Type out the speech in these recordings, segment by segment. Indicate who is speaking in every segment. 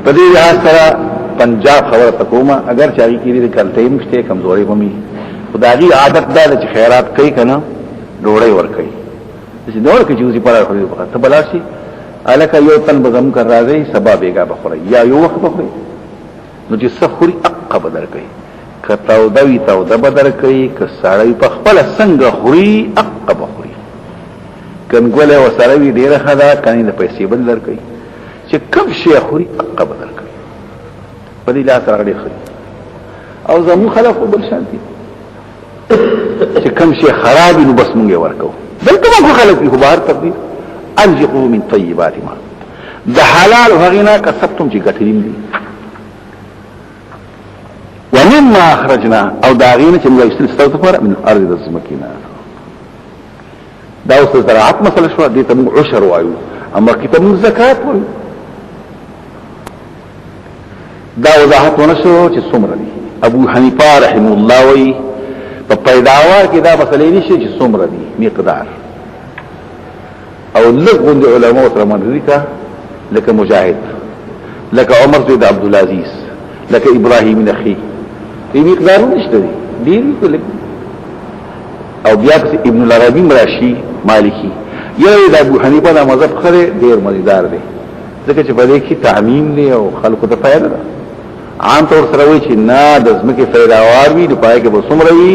Speaker 1: په دې لحاظ سره پنجاب خبره تکوما اگر چاري کې دې کلته مشته کمزوري بمي خدایي عادت دا چې خیرات کوي کنه ډوړې ور کوي چې ډوړ کې جوزي پر خوري ته بلاشي الکه یو تن بزم کر راځي سبا بیګا بخوري یا یو وخت بخوري نو چې سخوري اقا بدر کوي کتاو دوی تاو د بدر کوي ک سړی په خپل څنګه خوري اقا بخوري کنګوله وسروي ډیره خدا کني د پیسې بدل کوي چې کم شي خوري اقا بدل کوي په دې لاس راغلي خوري او زمو خلق بل شانتي چې کم شي خراب نو بس مونږه ورکو بلکې ما خلق په بهر تبديل انفقوا من طيبات ما د حلال غینا کسبتم چې ګټلین دي ومما اخرجنا او داغینه چې موږ استل پر من ارض الزمکینا دا اوس زراعت مسله شو دي ته موږ عشر وایو اما کتاب زکات وایو دا وضاحت ونشو چې څومره دي ابو حنیفه رحم الله وی په پیداوار کې دا مسلې نشي چې څومره دي مقدار او لغون دي علماء سره منځي لکه مجاهد لکه عمر بن عبد العزيز لکه ابراهيم نخي دې مقدار نشته دي ډېر او بیا ابن العربي مراشي مالكي یو د ابو حنیفه د مذهب خره ډېر مزیدار دي ځکه چې په دې کې تعمیم دی او خلقو ته فائدہ ده عام طور سره وایي چې نه د زمکه پیداوار وي د پای کې به څومره وي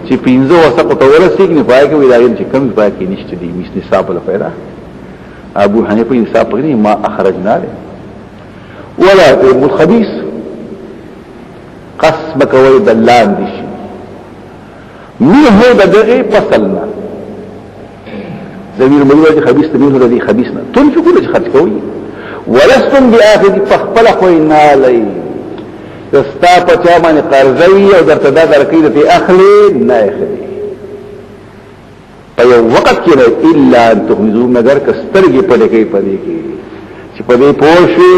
Speaker 1: چې 15 وسق ته ورسېږي نه پای کې وي دا چې کم پای کې نشته دي مثل حساب له پیدا ابو حنیفه حساب کوي ما اخرجنا له ولا ابن الخبيث قسمك وي دلان دي شي منه دغه فصلنا زمير مولوی خبيث تميل الذي خبيثنا تنفقوا لج خرج کوي ولستم باخذ فخبل خوينا لي استا پچا باندې قرضوي او درته دا درکې ته اخلي نه اخلي په یو وخت کې الا ان تغمزوا مگر کسترګي پدې کې پدې کې چې پدې پوښي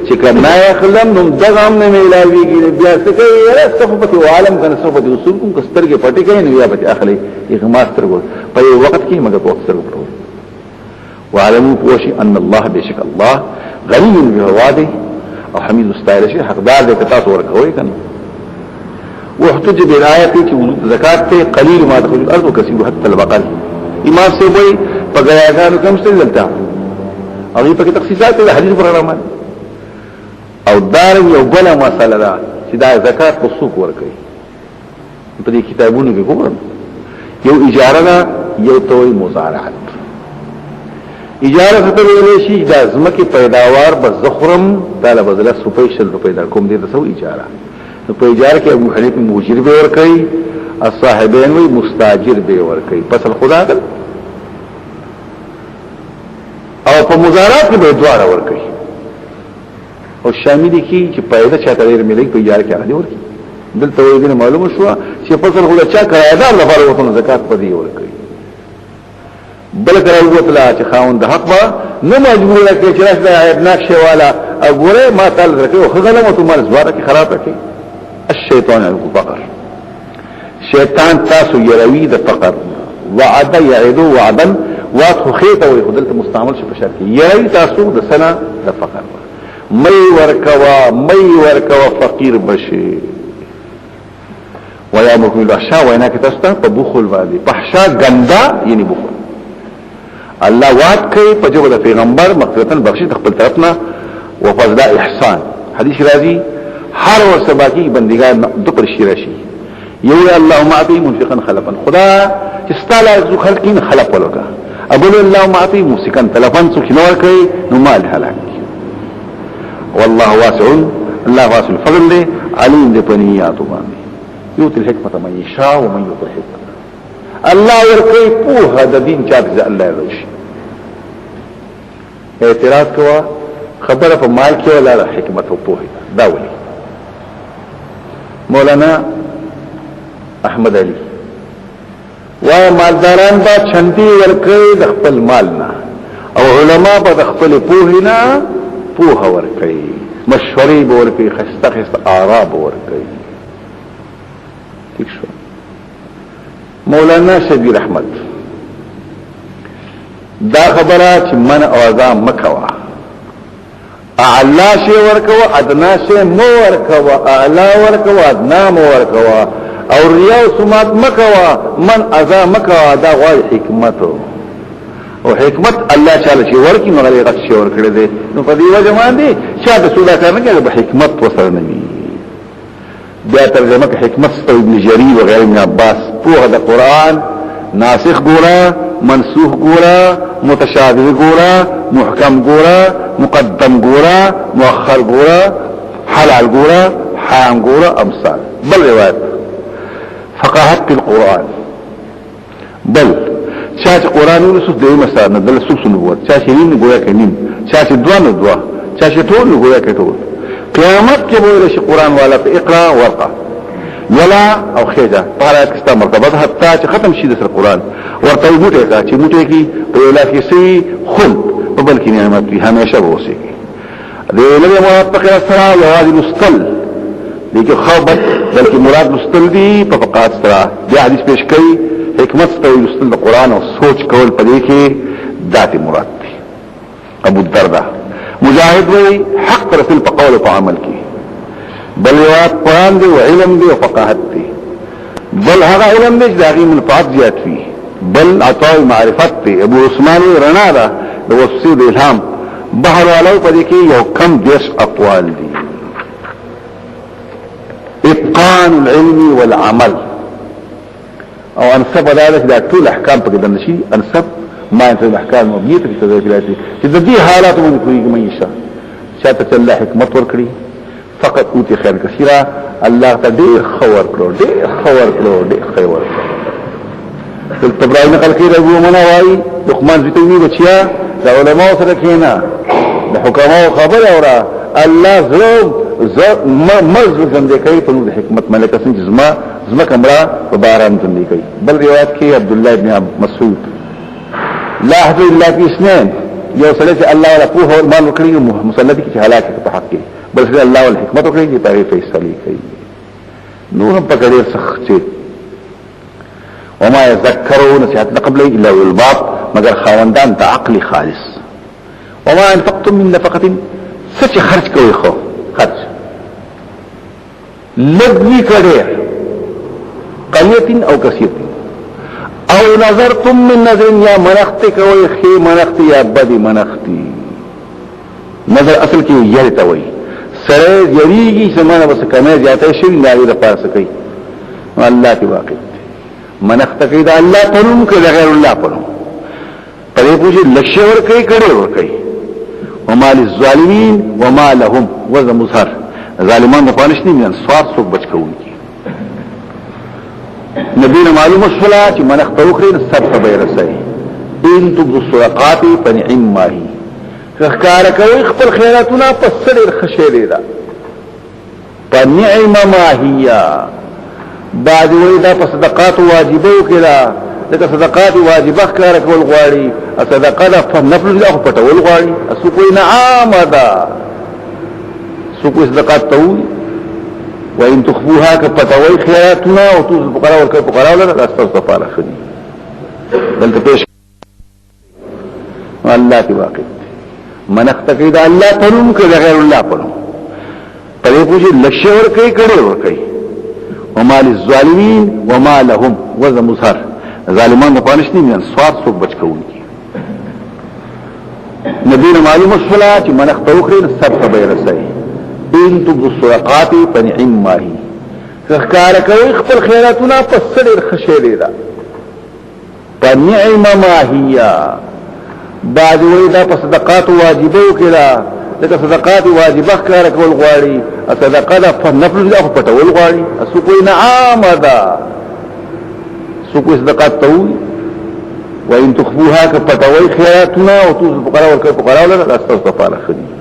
Speaker 1: چې کنا اخلم نو دغه هم نه ملاويږي بیا څه کوي صفه عالم کنه صفه اصول کوم کسترګي پټې کې نه بیا پدې اخلي اغماس ترګو په یو وخت کې مگر په اکثر وکړو وعلموا پوښي ان الله بشک الله غني بهواده او حمید مستعیر شي حقدار دې کتا څور کوي کنه وحتج بالآیات چې زکات ته قلیل ما تخرج الارض وكثير حتى البقر امام سے وای په غیاګانو کوم څه دلته او په تخصیصات د حدیث پروګرام او دار یو بل مسله ده چې دا زکات په سوق ور کوي په دې کتابونو کې ګورم یو اجاره ده یو توي مزارعت اجاره ته ویل شي دا زمکه پیداوار به زخرم تعالی بدله سپیشل روپے در کوم دي تاسو اجاره نو په اجاره کې ابو حنیفه موجر به ور کوي الصاحبین وی مستاجر به ور کوي پس خدا دل او په مزارات کې به دواره ور کوي او شامل کی چې پیدا چاته لري ملي په اجاره کې راځي ور کوي دلته وی معلومه شو چې فصل خدا چا کرایدار لپاره وته زکات پدې ور کوي بل کرا وتلا چې خاوند حق با نه مجبور لکه چې راځي عیبناک شی والا وګوره ما تعالی راکې او خدای له مال زواره کې خراب کړي الشیطان الفقر شیطان تاسو يروي د فقر وعد يعد وعدا واخو خيته وي خدلت مستعمل شي په شرط يروي تاسو د سنه د فقر مي ورکوا فقير بشي ويامركم بالفحشاء وينهاكم تاسو په بخل باندې فحشاء ګندا یعنی بخل الله وعد کوي په جوړ د پیغمبر مغفرتن بخشش خپل طرفنا وفضل احسان حدیث راځي هر ور سبا کی بندگان د پر شي راشي یو اللهم اعطي منفقا خلفا خدا چې ستاله ذو خلقین خلف ولګه ابو اللهم اعطي مسكن تلفن سو کینور کوي نو مال هلاک والله واسع الله واسع الفضل له عليم بنيات باندې یوت الحکمت من يشاء ومن يؤت الحکمت الله ورکوي په د دین چاته الله روشي اعتراض کوا خبره په مال کې ولا حکمت او پوهه دا ولي مولانا احمد علي و مالداران با چندي ورکوي د خپل مال نه او علما به د خپل پوهه نه پوهه ورکوي مشورې به ورکوي خسته آرا به ورکوي ٹھیک شو مولانا شبیر احمد دا خبره چې من اوازا مکوا اعلا شی ورکوا ادنا شی مو ورکوا اعلا ورکوا ادنا مو ورکوا او ریا و سمات مکوا من ازا مکوا دا غوای حکمت او حکمت الله تعالی چې ورکی نو غلی غش ورکړي دي نو په دې وجه باندې چې د سودا کارنه کې به حکمت وسره نه وي بیا ترجمه کې حکمت ستو ابن جرير و غیر ابن عباس په د قران ناسخ ګورا منسوخ ګورا متشابه ګورا محکم ګورا مقدم ګورا مؤخر ګورا حلال ګورا حرام ګورا امثال بل روایت فقاهت القرآن بل چاچ قرآن ورسو دیو مسارنا دل سوس نبوت چاچ نیم نگویا که نیم چاچ دوا ندوا چاچ طول نگویا که طول قیامت کے بوئرش قرآن والا پا اقرا ورقا یلا او خیجا پارایت کستا مرتبت حتی چه ختم شید سر قرآن ورطاوی موٹے کا چه موٹے کی پریولا کی سی خلد بلکی نعمت بھی ہمیشہ بوسے کی دیو لگے مراد پقیر سرا یوازی مستل لیکن خوابت بلکہ مراد مستل دی پا فقات سرا دی حدیث پیش کئی حکمت ستوی مستل دا قرآن و سوچ کول پا دیکھے ذات مراد دی ابو الدردہ مجاہد وی حق رسل پا قول پا عمل کی بل روایت قرآن دی و علم دی و فقاحت دی بل هغا علم دی داغی منفعات زیاد فی بل عطاوی معرفت دی ابو عثمانی رنا دا وصفی دا الہام بحر والاو پا دیکھے یو کم دیش اقوال دی اتقان العلم والعمل او انصب ذلك دا طول احکام پا کدن نشی انصب ما انصب احکام مبنیت کی تذکر آتی چی دا دی حالات من کوئی کمیشا شاعتا چا اللہ حکمت ورکڑی فقط اوتی خیر کثیرہ اللہ تا دیر خور کرو دیر خور کرو دیر خور کرو دل تبرائی نقل کی ربو منوائی لقمان زیتوی بچیا دا علماء سرکینا دا حکماء خبر اورا اللہ مرز زندے کئی پنو دا حکمت ملکہ سنچ زما کمرہ و باران زندے کئی بل روایت کی عبداللہ ابن مسعود لا حضر اللہ کی اسنین یو صلی سے اللہ والا پوہ اور مال وکڑی مسلطی کی حلاکی کا حق کی بل صلی اللہ والا حکمت وکڑی کی پاہی فیصلی کئی نور ہم پکڑیر سخچے وما یذکرو نصیحت نقبلی اللہ والباب مگر خواندان تا عقل خالص وما انفقتم من نفقت سچ خرچ کوئی خو خرچ لگوی کڑیر قلیتن او کثیرتن او نظرتم من نظر یا منختی کوئی خی منختی یا بدی منختی نظر اصل کی یرتا وی سریز یریگی سمانا بس کمی جاتا ہے شری ناوی دا پاس کئی اللہ کی واقع منخت کئی دا اللہ پرون کئی دا غیر اللہ پرون پدے پوچھے لکشے ورکئی کڑے ورکئی وما للظالمین وما لهم وذ مظهر ظالمان د پانش نه من سوار سو بچ کوون کی نبینا معلوم الصلا چې منخ توخرین سب ته رسای ان تبذ الصدقات فنعم ما هي فخار کوي خپل خیراتونه په سر خشيره ده فنعم ما هي بعد وېدا په صدقات واجبو کړه لکه صدقات واجبه کار کول غواړي صدقه په نفل له پټول غواړي اسو کوئی نعام ده سو کوئی صدقات توي وان تخفوها كفتوي خيراتنا وتوز الفقراء والفقراء ولا استغفر خدي بل تپیش الله کی واقع منخت کید الله پرون کړه غیر الله پرون پرې پوجي لکشي ور کوي کړي ور کوي وما للظالمين وما لهم وذ مظهر ظالمان د پانش نه من سوار سو بچ کوون کی نبینا معلوم الصلا چې منخ توخرین سب ته رسای ان تبذ الصدقات فنعم ما هي فخار کوي خپل خیراتونه په سر خشيره ده فنعم ما هي بعد وېدا په صدقات واجبو کړه لکه صدقات واجبه کار کول غواړي صدقه په نفل له پټول غواړي اسو کوئی نعام ده سو کوئی صدقات توي وان تخفوها كفتوي خيراتنا وتوز الفقراء والفقراء ولا استغفر خدي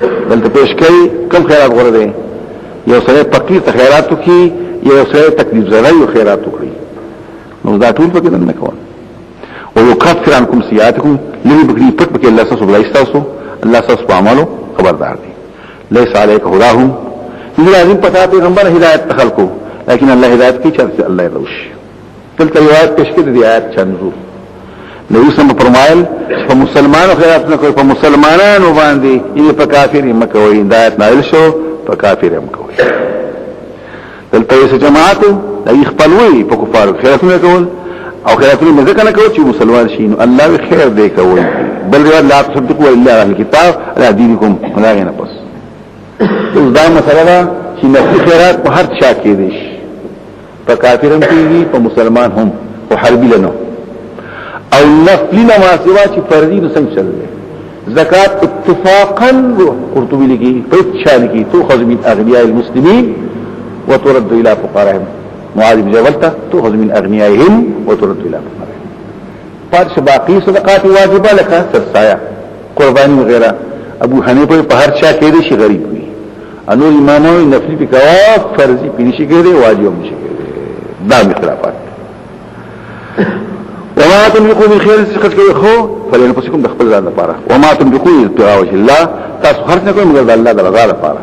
Speaker 1: بل تپیش کئی کم خیرات غره ده یو سره فقیر ته خیراتو کی یو سره تکلیف زړی او خیراتو کړی نو دا ټول پکې نه کوي او یکفر عنکم سیئاتکم لری بکری پټ پکې الله سبحانه وتعالى استاسو الله سبحانه وتعالى خبردار دی لیس علیک هداهم دې لازم پتا پیغمبر هدایت تخلقو لیکن الله هدایت کی چرته الله روش تل روایت پیش کړي دی آیات چنزو نبی سم فرمایل په مسلمانانو خیرات نه کوي په مسلمانانو باندې یې په کافر یې مکوي هدایت نازل شو په کافر یې مکوي دلته یې جماعت د خپلوي په کفارو خیرات نه کول او خیراتونه مزه نه کوي چې مسلمان شي نو الله خیر دې کوي بل لا تصدقوا الا الكتاب على دينكم ولا غنى بس اوس دا مسله چې نفي خیرات په هر چا کې دي په کافرم کې په مسلمان هم او حربي لنو او نفلی نماز سوا چې فرضی نو څنګه چل زکات اتفاقا قرطبی لګي په شان کې تؤخذ من اغنياء المسلمين وترد الى فقراءهم معاذ بن جبل تؤخذ من اغنيائهم وترد الى فقراءهم پاتې باقي صدقات واجبه لکه سرسایا قرباني وغيرها ابو حنیفه په هر چا کې دي شي غریب وي انو امامو نفلی په کوا فرضی په شي کې دي واجب نشي کې دا اختلافات وما تنفقوا من خير سخط کوي خو فلنفسكم بخبل ذات لپاره وما تنفقوا ابتغاء وجه الله تاسو خرج نه کوئ مگر الله د رضا لپاره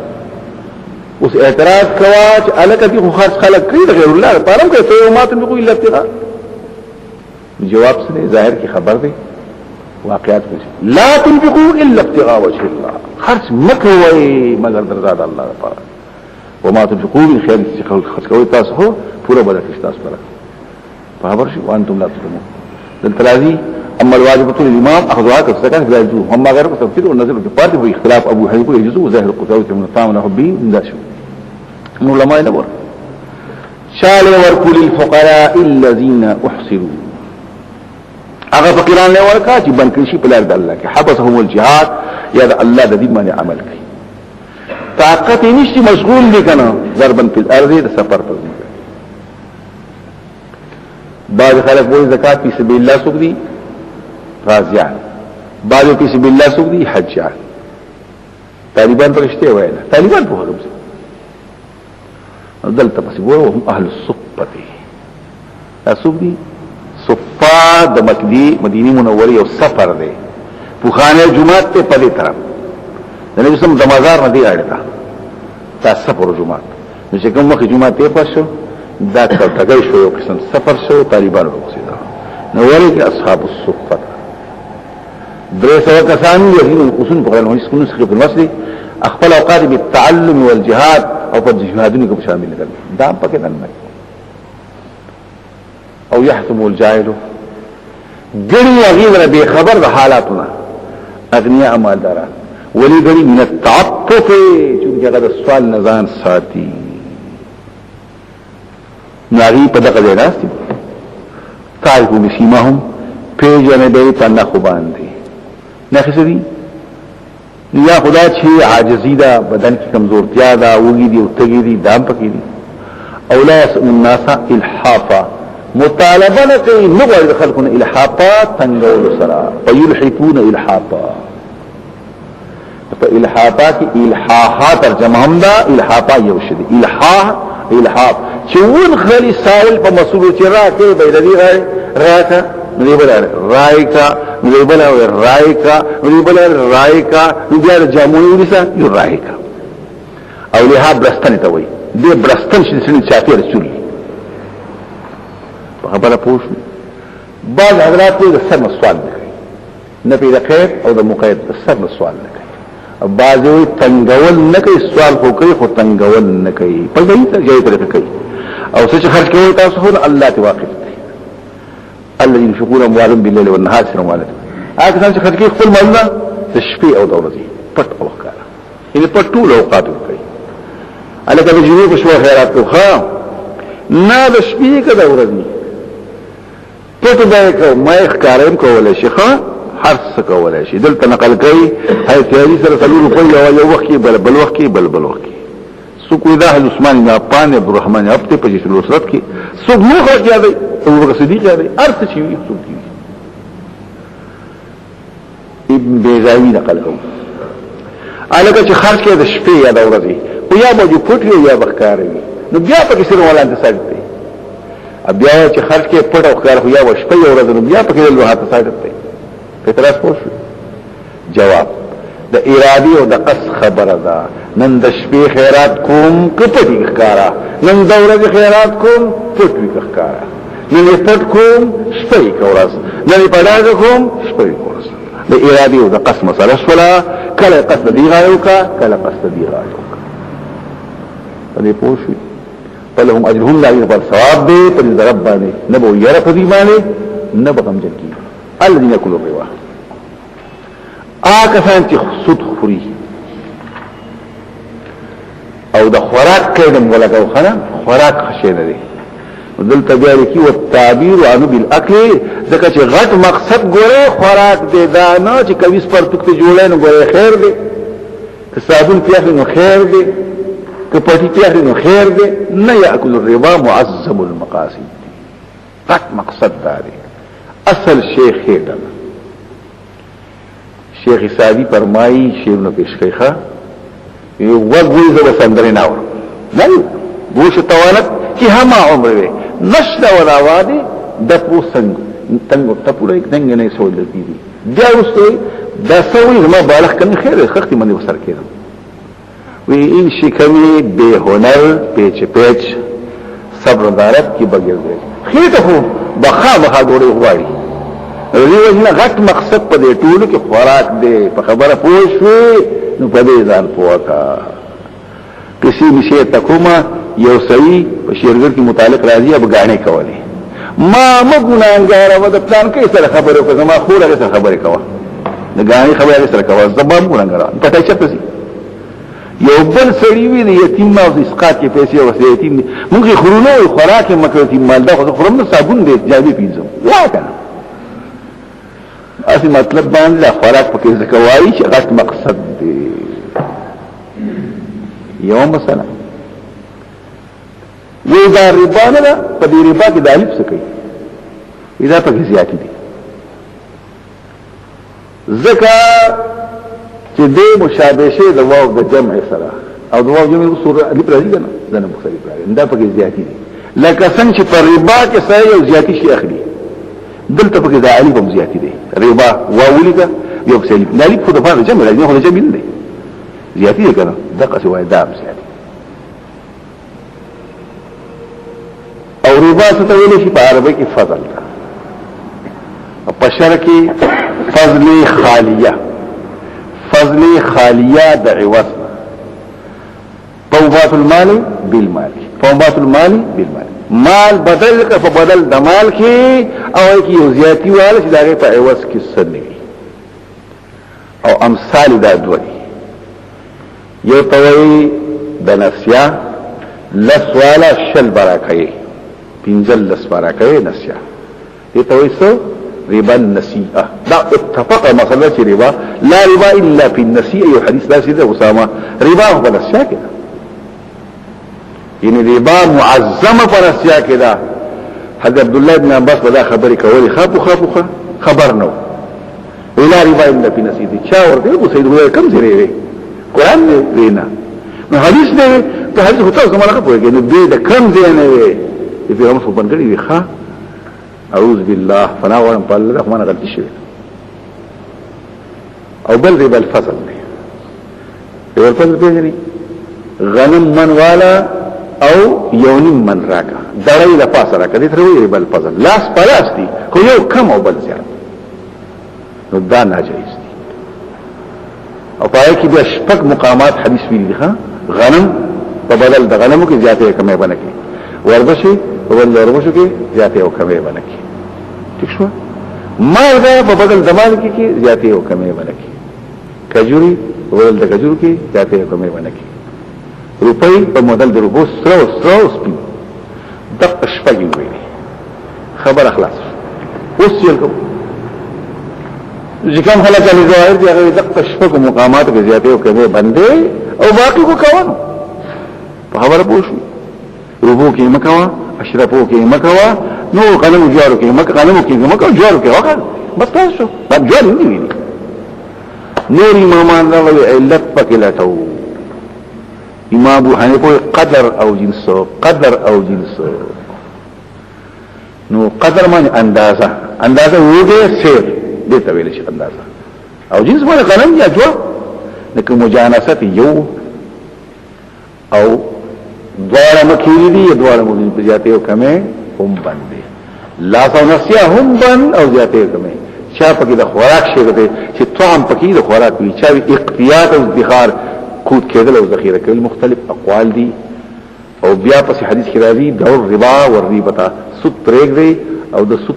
Speaker 1: اوس اعتراض کوا چې الکه دي خو خرج خلق کوي غیر الله لپاره کوي ته وما تنفقوا الا ابتغاء جواب سره ظاهر کی خبر دی واقعات کوي لا تنفقوا الا ابتغاء وجه الله خرج مکوئ مگر د رضا د الله لپاره وما تنفقوا من خير سخط خرج کوي تاسو هو پورا بدل تاسو لپاره فخبر شي وانتم لا تظلمون التلازي اما الواجبة للامام اخذوها كالسكن فلا يجوز هم غير مستفيد والنزل بالفارد في اختلاف ابو حنيفه يجوز وظاهر القتاوي من الطعام والحبين من ذا شو انه لما ينبر شال وركل للفقراء الذين احصروا اغا فقران له ورکا چې بنکل شي په لار د الله کې حبسهم الجهاد یا د الله د دې باندې عمل کوي طاقت نشي مشغول دي کنه ضربا في الارض د سفر په بعض خلق وہی زکات فی سبیل اللہ سوک دی غازیان بعض فی سبیل اللہ سوک دی حجان طالبان پر اشتے ہوئے نا طالبان پر حکم سے دلتا پسی بولو هم اہل الصفتی لا سوک دی صفا دا مکدی مدینی منوری او سفر دے پوخانے جماعت تے پدے طرف نبی سم دمازار ندی آڑتا تا سفر و جماعت نوچے کم وقت جماعت تے پاس شو دا تګای شو یو قسم سفر شو طالبانو وسیدا نو ورته اصحاب الصفه درس وکسان یې اصول په اړه هیڅ کوم څه په مسلي خپل اوقات بالتعلم والجهاد او په جهادونو کې شامل کړي دا پکې نه او يحكم الجاهل ګړي غیر به خبر د حالاتنا اغنياء مالداران ولي ګړي من التعطف چې هغه د سوال نزان ساتي ناغي په دغه ځای راستي تعرفوا بسيماهم پیجن به پنه خو باندې نه خسري یا خدا چې عاجزی دا بدن کی کمزورتیا دا وګي دي او تګي دي دام پکې دي اولا الناس الحافا مطالبه کوي نو خلقنا الحافا تنګول سرا ويلحقون الحافا فالحافا کی الحاحا ترجمه هم دا الحافا يوشد الحاح چون خلی سائل په مسئول چې راکې به د دې راکا نو بل رایکا نو بل رایکا نو بل رایکا نو بیا د جامونی ولسا یو رایکا او له برستن ته وای دې برستن چې سن چاپی رسول په خبره پوښ بعض حضرات د سر سوال نه کوي نه په خیر او د مقید د سر سوال نه کوي بعضوی تنگول نه کوي سوال خو کوي خو تنگول نه کوي په دې ته ځای طریقه کوي او څه خرج کوي تاسو هو الله ته واقف دي الذين ينفقون اموالهم بالليل والنهار سرا وعلانية هغه چې خرج کوي خپل مالونه د شپې او د ورځې پټ او ښکارا یعنی په ټول اوقات کوي الکه د جنوب شو خیرات کوه نه د شپې کې د ورځې پټ به کوي ما ښکارم کولای شي ښا هر څه کولای شي دلته نقل کوي هي تیاری سره څلور په یو وخت کې بل وخت کې بل وخت کې سوق ده عثمان بن عفان عبد الرحمن ابته په جسل الاسرت کې سوق نو خرج دی ابو بکر صدیق دی ارث شي سوق دی ابن بیزاوی نقل کوي الګه چې خرج کې د شپې یا د ورځې او یا به پټ یا بخکار وي نو بیا په کې سره ولاندې ساتي بیا چې خرج کې پټ او ښکار یا و شپې او ورځې نو بیا په کې له هاته ساتي اعتراض پوښ جواب د ارادي او د قص خبره ده نن د شپې خیرات کوم کپټي ښکارا نن د ورځې خیرات کوم پټوي ښکارا ننی پټ کوم شپې کورس ننی پډاګ کوم شپې کورس د ارادي او د قسم سره شولا کله قصد دی غایو کا کله قصد دی غایو کا دې پوښي فلهم اجرهم لا يقبل ثواب دې پر رب باندې نبو ير په دې باندې نبغم جنکی الذين ياكلون الربا آکسان چې سود خوري او د خوراک کېدم ولګو خنا خوراک خشینه دي دلته بیا لري او تعبیر عنه بالاكل ځکه چې غټ مقصد ګوره خوراک دې دا نه چې کويس پر پکته جوړای نو ګوره خیر دې که صابون پیاخ نو خیر دې که پټی پیاخ نو خیر دې نه یاکل الربا معظم المقاصد غټ مقصد داري اصل شیخ هیدل شیخ سعدی فرمایي شیرونو پیشخیخه یو وګوي زو سندره ناور نه ګوش توانت کی هما عمر وي نشد ولا وادي د پوسنګ تنګ ټپوره څنګه نه سول دي بیا وروسته دا سوي ما بالغ کني خیر خختي مني وسر کېدم وی ان شکمی بے هنر پیچ پیچ صبر دارت کی بغیر دی خیر ته بخا بخا ډوړې غواړي ریوځنه غټ مقصد په دې ټولو کې خوراک دی په خبره پوښوي نو په دې ځان پوکا کسی بشي تکوما یو صحیح په شیرګر کې متعلق راځي اب غاڼه کوي ما مګونانګار و د پلان کې سره خبره کوم ما خو له سره خبره کوم د غاڼه خبره سره کوم زبام ګونانګار پټه چته سي یو بل سړی وی د یتیم او اسقاط کې پیسې او یتیم موږ خورونو خوراک مکه یتیم مال دا خو خورم صابون دی جابي پیځم لا کنه اسی مطلب باندې خوراک پکې زکوایي چې غټ مقصد دی یو مثلا وی دا ربا نه ده په دې ربا کې د الف څه کوي اذا پکې زیاتی دي زکا چې دې مشابه شي د واو د جمع سره او د واو جمع سره الف راځي کنه ځنه مختلف راځي دا پکې زیاتی دي لکه څنګه چې په ربا کې سره یو زیاتی شي اخلي دلته پکې د الف هم زیاتی دي ربا واو لګه یو څه الف خو د فار جمع راځي خو د جمع نه دي زیاتی کنه دغه څه وای دا زیاتی او ربا څه ته ویل شي په عربی کې فضل او په شرع کې فضل خالیه فضل خالیه د عوض طوبات المال بالمال طوبات المال بالمال مال بدل کا په بدل د مال کې او کې یو زیاتی واله چې دغه په عوض کې سنوي او امثال دا دوی یو توي د نسیا لسواله شل برکې پنځل لس برکې نسیا یو توي سو ربا النسيئه دا اتفق مثلا چې ربا لا ربا الا في النسيئه یو حدیث دا سیده اسامه ربا هو نسیا کې یعنی ربا معظمه پر نسیا کې دا حضرت عبد الله بن عباس دا خبرې کولې خاپو خبر نو ولا ربا الا في النسيئه چا ورته ابو سید وای کم زری وی قران دې وینا نو حدیث دې ته حدیث هوته زموږه پوهیږي نو دې د کم دی نه وی په هم په بنګړي وی ښا اعوذ بالله فنا ورم په الله رحمان غلطی شوی او بل ربا الفضل دی ربا الفضل پیژني غنم من والا او یونیم من راکا دړی د پاسه راکا دې تر وی ربا الفضل لاس پلاس دي خو یو کم او بل زیات نو دا ناجایز دی او پای کې بیا شپږ مقامات حدیث ویل دي ها غنم په بدل د غنمو کې زیاتې کمې بنکې وربشي په بدل وربشو کې زیاتې او کمې بنکې ٹھیک شو مال دا په بدل د مال کې زیاتې او کمې بنکې کجوري په بدل د کجورو کې زیاتې او کمې بنکې روپۍ په بدل د روپو سرو سپین د شپږ ویلي خبر اخلاص اوس یې کوم ځکه خلک له ظاهر دی هغه د شپږ مقامات کې زیاتې او کمې بندې او باقي کو کوو په خبره پوښي روبو کې مکوا اشرفو کې مکوا نو غنمو جوړو کې مکوا غنمو کې مکوا جوړو کې وکړ بس تاسو دا جوړ نه ویني نور امامان راوي علت پکې لټو امام ابو حنیفه قدر او جنس نو قدر معنی اندازه وګه سیر دې ته ویل شي اندازه او جنس معنی غنم یا جوړ لکه مجانست یو او دواره مکیری دی دواره مکیری پر جاتے ہو کمیں هم بندے لا سونسیا هم بن او زیاته کمه چا پکې د خوراک شي ده چې طعام پکې د خوراک وي چا اقتیات او ادخار کود کېدل او ذخیره کول مختلف اقوال دي او بیا پس حدیث کې راځي دور ربا ور ربا سود پرېګ دی او د سود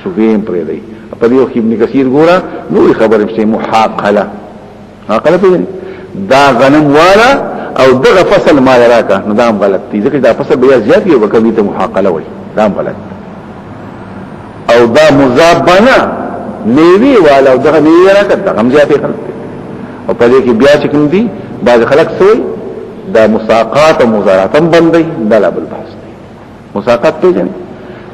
Speaker 1: شوبیم پرې دی په دې وخت ابن کثیر ګوره نو خبره مشته محاقله په دا غنم والا او دغه فصل ما راکا نو دا غلط دي ځکه دا فصل بیا زیات یو وکړي ته محاقله وای دا غلط او دا مزابنه نیوی والا او دغه نیوی راکا دا هم زیات غلط او په دې کې بیا چې کوم دي بعض خلک سوی دا مساقات او مزارات هم بندي دا لا بل بحث دی مساقات ته ځنه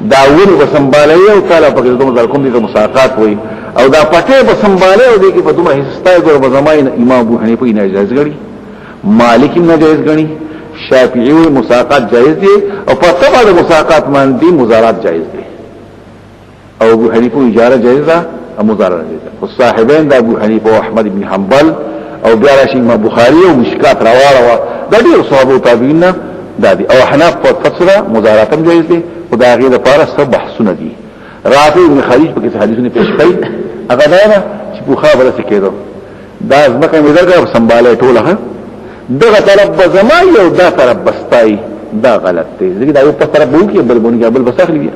Speaker 1: دا ول وسمبالای او تعالی په دې مزار کوم دي مساقات وای او دا پټه وسمبالای او دې کې په دومره حصہ ګور په زماین امام ابو حنیفه نه جایز غړي مالک نه جایز غړي شافعی مساقات جایز دي او په تبع د مساقات باندې مزارات جایز دي او ابو حنیفه اجاره جایز ده او مزارات جایز ده او صاحبین د ابو حنیفه او احمد ابن حنبل او بیا راشي امام بخاری او مشکات راوړه د ډیر صحابه تابعین دادي او حناف په فسره مزارات هم جایز دي خدای غیر لپاره سب بحثونه دي رافع ابن خلیج په کې حدیثونه پیش کړي هغه دا نه چې په خبره څه کېدو دا ځمکه مې درګه سمباله ټوله دغه طرف بزما یو دا طرف بستای دا غلط دی ځکه دا یو په طرف وو کې بل بونګه بل بسخلی دی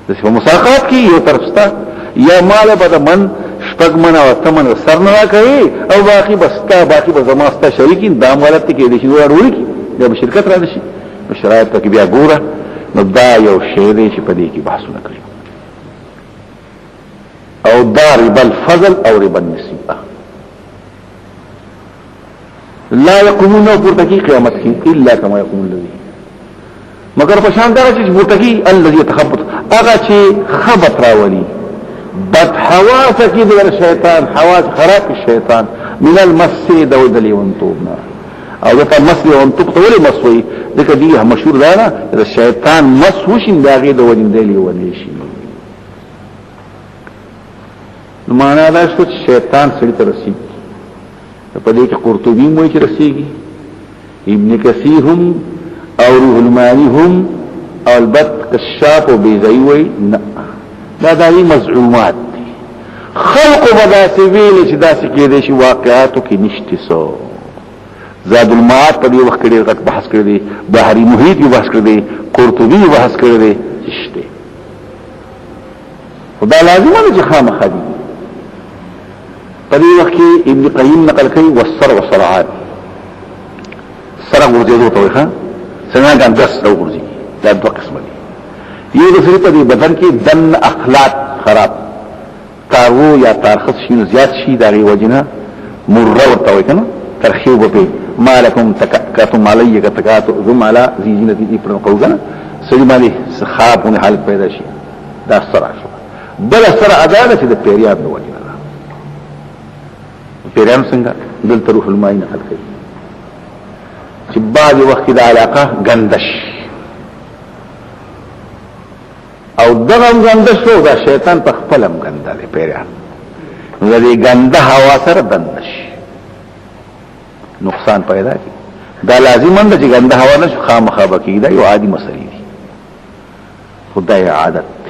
Speaker 1: د څه مساقات کې یو طرف ستا یا مال بد من شپږ من او ثمن سر نه کوي او باقي بستا باقي بزما ستا شریکین دا غلط کې دي چې وروړي کې د شرکت را دي شرایط کې بیا ګوره نو دا یو شی دی چې په دې کې بحثونه کوي او دا ربا الفضل او ربا النسیئه لا يقومون پورتکی قیامت کی الا كما يقوم الذي مگر پشان دا چې پورتکی الذي يتخبط هغه چې خبط راولي بد حواس کی د شیطان حواس خراب الشیطان من المس دودلی وانتوبنا او دغه مس وانتوب طول مسوي دغه دی مشهور دا نه د شیطان مس وشین داغه د وجندلی ونی شي نو معنا دا چې شیطان سړي ته رسي په دې کې قرطبي مو چې رسيږي ابن کثیر هم او روح المانی هم او البت کشاف او بیزایی وي دا دایي مزعومات دي خلق بدا سویل چې داسې کې دي شي واقعاتو کې نشته سو زاد المعاد په دې وخت کې ډېر غټ بحث کړی دی بحری محیط یې بحث کړی دی قرطبي بحث کړی دی شته خدا لازم نه چې خامخا دي په دې وخت کې ابن قیم نقل کوي والسر والسرعات سره ورته ته وایي څنګه ګندس او ورځي دا دوه قسم دي یو د سری په بدن کې دن اخلاق خراب تارو یا تارخص شي زیات شي دا غي وجنه مر ورته وایي کنه ترخیب په مالکم تکاتم علی تکاتم علی زینتی دی پر قوغه سړي باندې سخابونه حالت پیدا شي دا سره شو بل سره عدالت د پیریان د وجنه پیران څنګه دلته روح الماء نقل کوي چې بعد وخت د علاقه غندش او دغه غندش شو دا شیطان په خپلم غندل پیران نو دې غنده هوا سره بندش نقصان پیدا کی دا لازم اند چې غنده هوا نشو خامخا بکی دا یو عادي مسئله دي خدای عادت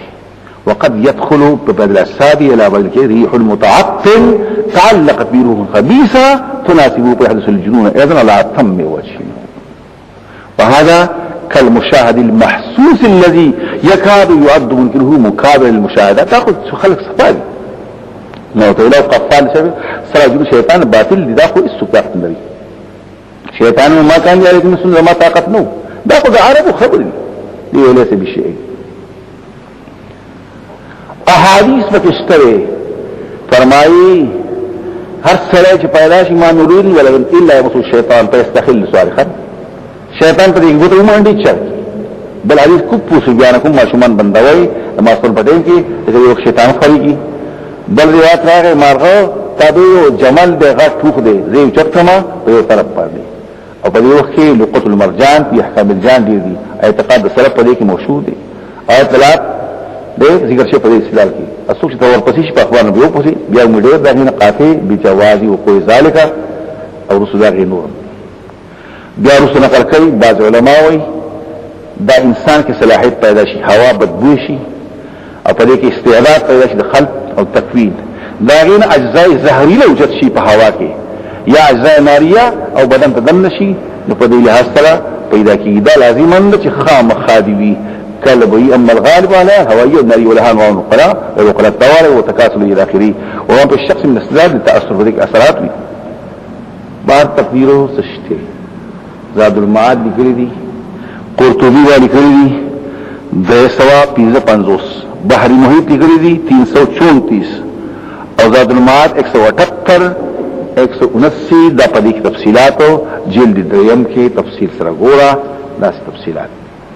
Speaker 1: وقد يدخل ببدل السابي الى بدل ريح المتعطل تعلقت بروح خبيثة تناسبه بحدث الجنون ايضا على تم وجه وهذا كالمشاهد المحسوس الذي يكاد يعد منكره مقابل المشاهدة تاخذ خلق صفاري لو تقولوا قفال شبه سراجل شيطان باطل لداخل السكاق النبي شيطان ما كان يعرف من سنة ما طاقت نو داخل عرب خبر ليه ليس بشيء احادیث بکشتره فرمائی هر سره چې پیدا شي ما نورین ولکن الا يمسو الشیطان فيستخل صالحا شیطان په دې بوته ومنډي چا بل حدیث کو پوسو بیان کوم ماشومان بندوي ما خپل پټین کې یو شیطان خوريږي بل روایت راغی مارغه تابو جمل به غټ ټوخ دی زیو چرتما په یو طرف باندې او په دې وخت کې لقط المرجان په احکام الجان دی اعتقاد سلف په دې کې موجود دی آیت طلاق ذکر شي په استدلال کې اسوک چې تور پسې په اخبار نه یو پسې بیا موږ ډېر دغه قاطع بجوازي او کوئی ذالک او رسول الله نور بیا رسول نقل کوي بعض علما وایي دا انسان کې صلاحیت پیدا شي هوا بدبو شي او په دې کې استعداد پیدا شي د خلق او تکوین دا غین اجزاء زهري له وجود شي په هوا کې یا اجزاء ناریه او بدن ته دم نشي نو په دې لحاظ سره پیدا کیږي دا لازم نه چې خامخادي وي كالبوي أما الغالب على هوائي الناري ولها أنواع النقلاء والنقلاء الطوارئ وتكاسل إلى آخره وهو بالشخص من استدلال للتأثر بذلك أثرات بي بار تقديره سشته زاد المعاد لكري دي قرطبي لكري دي ده سوا 1550 بحری محیط لکری دی 334 او زاد المعاد 178 179 دا پدی کی تفصیلاتو جلد دریم کی تفصیل سره گورا دا تفصیلات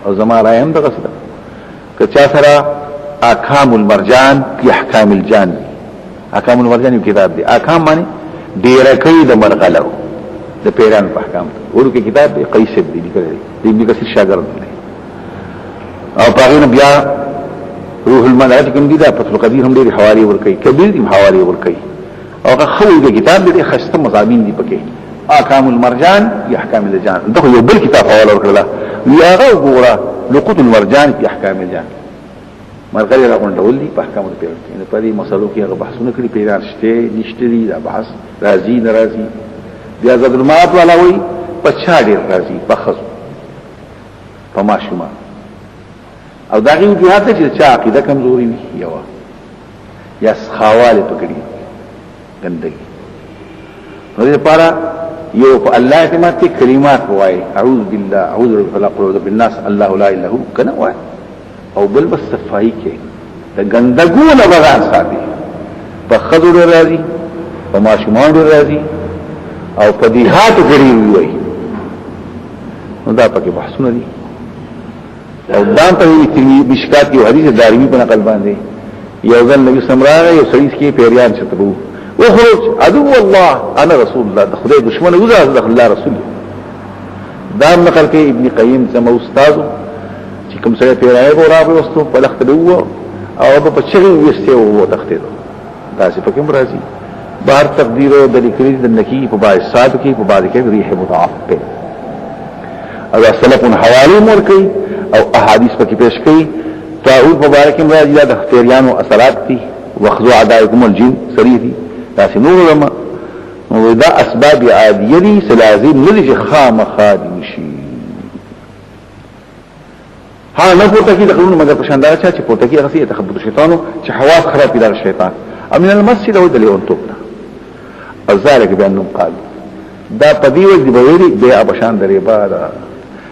Speaker 1: او زما رایم دا قصد کچا سره احکام المرجان کی احکام الجان دی احکام المرجان یو کتاب دی احکام معنی ډیرکې د مرغلو د پیران په احکام ورو کې کتاب دی قیس دی لیکل دی ابن کثیر شاګرد دی او پاغین بیا روح المنهج کوم دي دا فتح القدير هم ډېر حوالی ورکي کبیر دي حوالی ورکي او خو دې کتاب دې خسته مضامین دي پکې احکام المرجان یا احکام الجان دغه یو بل کتاب حواله ورکړه یا غوړه لقط المرجان في احکام الجان مرغلي راغون ډول دي په احکام د پیران ان په دې مسلو کې هغه بحثونه کړي پیران شته نشته دي دا بحث راضي ناراضي بیا زاد المعاد والا وي په چا ډېر راضي په خزو په ماشومان او دا غي وجوهات چې چا عقیده کمزوري وي یو یا سخاواله پکړي ګندګي نو دې لپاره یو په الله اعتماد کې کلمات وایي اعوذ بالله اعوذ بالفلق اعوذ بالناس الله لا اله الا هو کنه وایي او بل بس صفائی کې د ګندګو نه بغان ساتي په خضر راځي په ماشومان راځي او په دیهات کې وي نو دا پکې بحثونه دي او دام په مشکات کې حدیث دارمی په نقل باندې یو ځل نبی سمراغه یو سړي کې پیریان شتبو وخرج عدو الله انا رسول الله د خدای دشمن وزا د الله رسول دام نقل کې ابن قیم زما استاد چې کوم سره پیرای ورابه وستو په لخت دو او په چغي وسته وو تخته دا چې پکې مرضی بهر تقدیر او د لیکري د نکی په بای صاد کې په بعد کې ریح مضاعف په او سلف حوالی مور کوي او احادیث پکې پیش کړي تعود مبارک مراد د اختیاریان او اثرات دي وخذو اعدائكم الجن صریح دي تاسو نور لما نو دا اسباب عادیه دي سلازم ندي خام خادم شي ها نه پورته کې دخلون مگر پښندار چې پورته کې هغه تخبط شیطانو چې حواس خراب پیدا شیطان امن المسجد او دلیون توبنا او ذلك بانهم قالوا دا پدیو دی بویری بیا بشان درې بار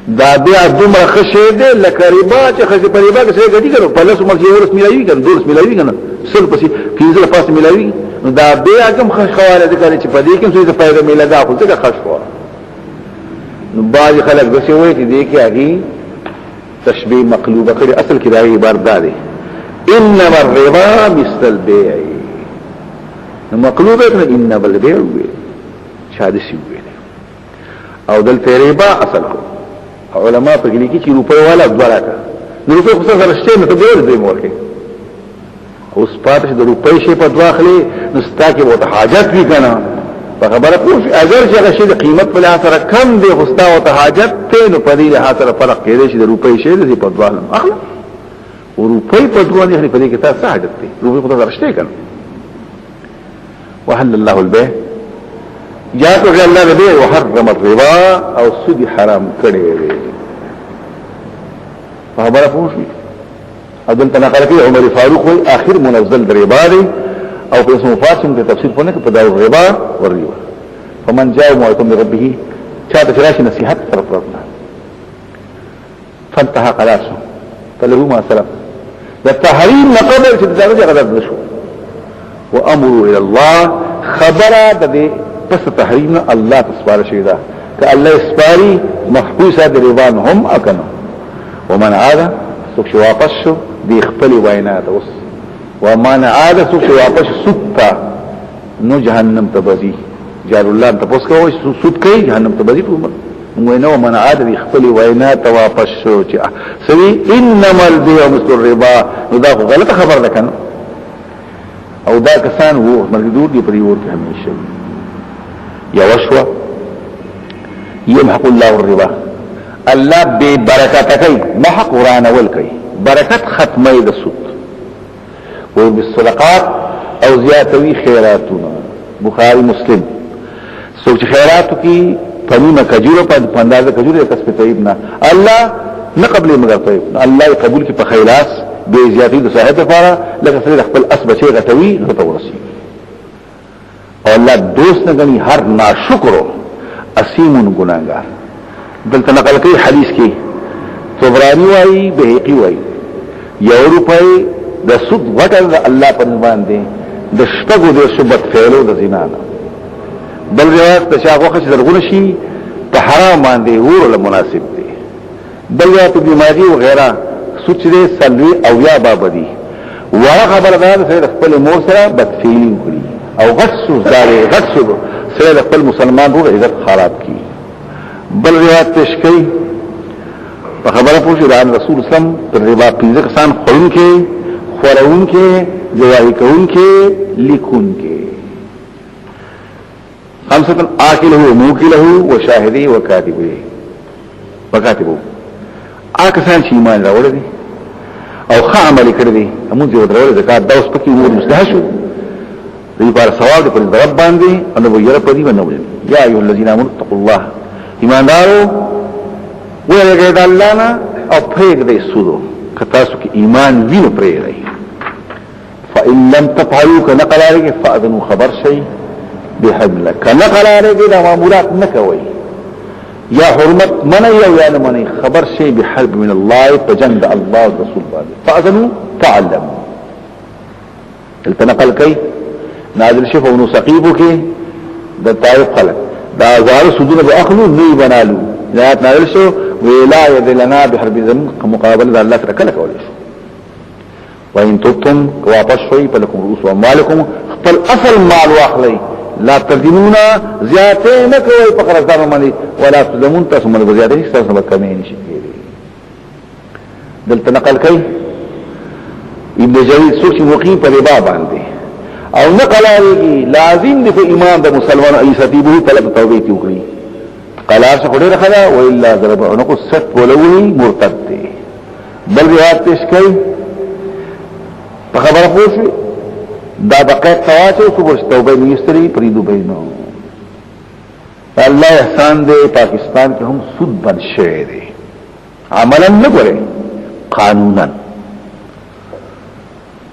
Speaker 1: دا بیا دومره خشه ده لکه ربا چې خشه په ربا کې څه غټي کړو په لاسو مرګ یو رس ملایوي کنه دورس ملایوي کنه سل پسې 15 پاس ملایوي نو دا بیا کوم خواله ده کړي چې په دې کې څه فائدہ ملګا خو څه خش و نو باج خلک به څه وایي چې دې کې هغه تشبيه مقلوبه کړي اصل کې راوي عبارت ده انما الربا مثل البيع نو مقلوبه انما البيع شادسي وي او دلته ربا اصل کو علماء په کې چې روپے والا دراکا نو روپے خو سره شته نو ته ډېر دې مورکه اوس پاتې د روپے شي په دواخلي نو ستاکه وته حاجت وی کنه په خبره پوښ اگر چې هغه شی د قیمت په لحاظ سره کم دی خو ستا وته حاجت ته نو په دې لحاظ سره فرق کېږي چې د روپے شي د په دواخلي اخلا او روپے په دواخلي په دې کې تاسو حاجت دی روپے خو سره شته کنه وحل الله البيع جاءت الله البيع وحرم الربا او سود حرام کړي په خبره پوښي اذن تنقل کې عمر فاروق وي اخر منزل ربا دی او په اسمه فاصل ته تفسیر پونه په داو ربا وريوا فمن جاء موعظه من ربه چاته فراش نصيحت طرف ربنا فانتهى خلاص فله ما سلف ده تحريم نقبل چې دغه غلط نشو وامر الى الله خبره ده پس تحریم الله تسبار شیدا که الله اسپاری محبوسه د ربان هم اکنو ومن عاد سوک شو واپس شو دی خپل وینات اوس ومن عاد سوک شو واپس سوتا نو جهنم تبذی جار الله تاسو کوی سود کوي جهنم تبذی په نو نو من عاد دی خپل وینات واپس شو چې سوي انما البيع مثل الربا نو دا غلطه خبر ده کنه او دا کسان وو مردود دی په ور کې همیشه یوشوا يمحق الله الربا الله بے برکت کوي محق وران اول کوي برکت ختمه د سود او بالصدقات او زیاتوي خیراتونه بخاری مسلم سوچ خیراتو کی پنیمه کجوره په اندازه کجوره کسب طیب نه الله نه قبل مگر طیب الله قبول کی په خیلاس به زیاتی د صاحب لپاره لکه سره خپل اسب شي غټوي غته ورسي او الله دوست نه غني هر ناشکرو اسیمون ګناګار دلته نقل کوي حدیث کې طبرانی وايي بهقي وايي یو روپۍ د سود وټل الله په باندې د شپږو د شبت فعلو د زنا بل روایت د شاغوخه چې درغونه شي په حرام باندې ور مناسب دي بل روایت بیماری او غیره سوچ دې سلوي او یا بابدي ورا خبردار سره خپل مور سره بدفعلی کړی او غټ سوزداري غټ سو سره خپل مسلمان ورو عزت خراب کی بل روایت پیش کړي په خبره پوښي د رسول سم پر ربا پنځه کسان خورون کې خورون کې جواهی کون کې لیکون کې خمسه آکله موکله وشاهده وکاتبه کسان چې ایمان راوړل دي او ښه عمل کړی دي موږ یې ودرول زکات دا اوس پکې ور مستحق شو دې پر ثواب پر رب باندې انو یې په دې باندې یا ایه الذین آمنوا اتقوا الله ایماندارو ویل د الله نه او پرېګ دې سودو کتا سو کې ایمان ویني پرې فإن لم تفعلوا كنقل عليك فأذنوا خبر شيء بحبل كنقل عليك دا مامورات نكوي يا حرمت من يا من خبر شيء بحرب من الله فجند الله والرسول فأذنوا تعلموا التنقل كي نازل شفا ونسقيبو كي دا تعرف خلق دا ظاهر سجون بأخلو ني بنالو لا نازل شو ولا يذلنا بحرب زمن مقابل الله تركلك وليش وإن تبتم واپس شوي فلكم رؤوس أموالكم خپل اصل مال واخلي لا تردمون زیاته نکوي په قرضدار باندې ولا تظلمون تاسو باندې زیاته هیڅ تاسو به کمی نشي کېږي دلته نقل کوي ابن جرير سوچ مقيم په ربا باندې او نقل عليه لازم دي په ایمان د مسلمان ایستیبو طلب توبه کوي قال څه ډېر خلا و الا ضرب عنق السف ولوي مرتد دي بل روایت پیش کوي په خبره پوښي دا بقیت تواچو صبح توبه نیستری پریدو بینو الله احسان دے پاکستان کې هم سود بند شوی دی عملا نه غره قانونا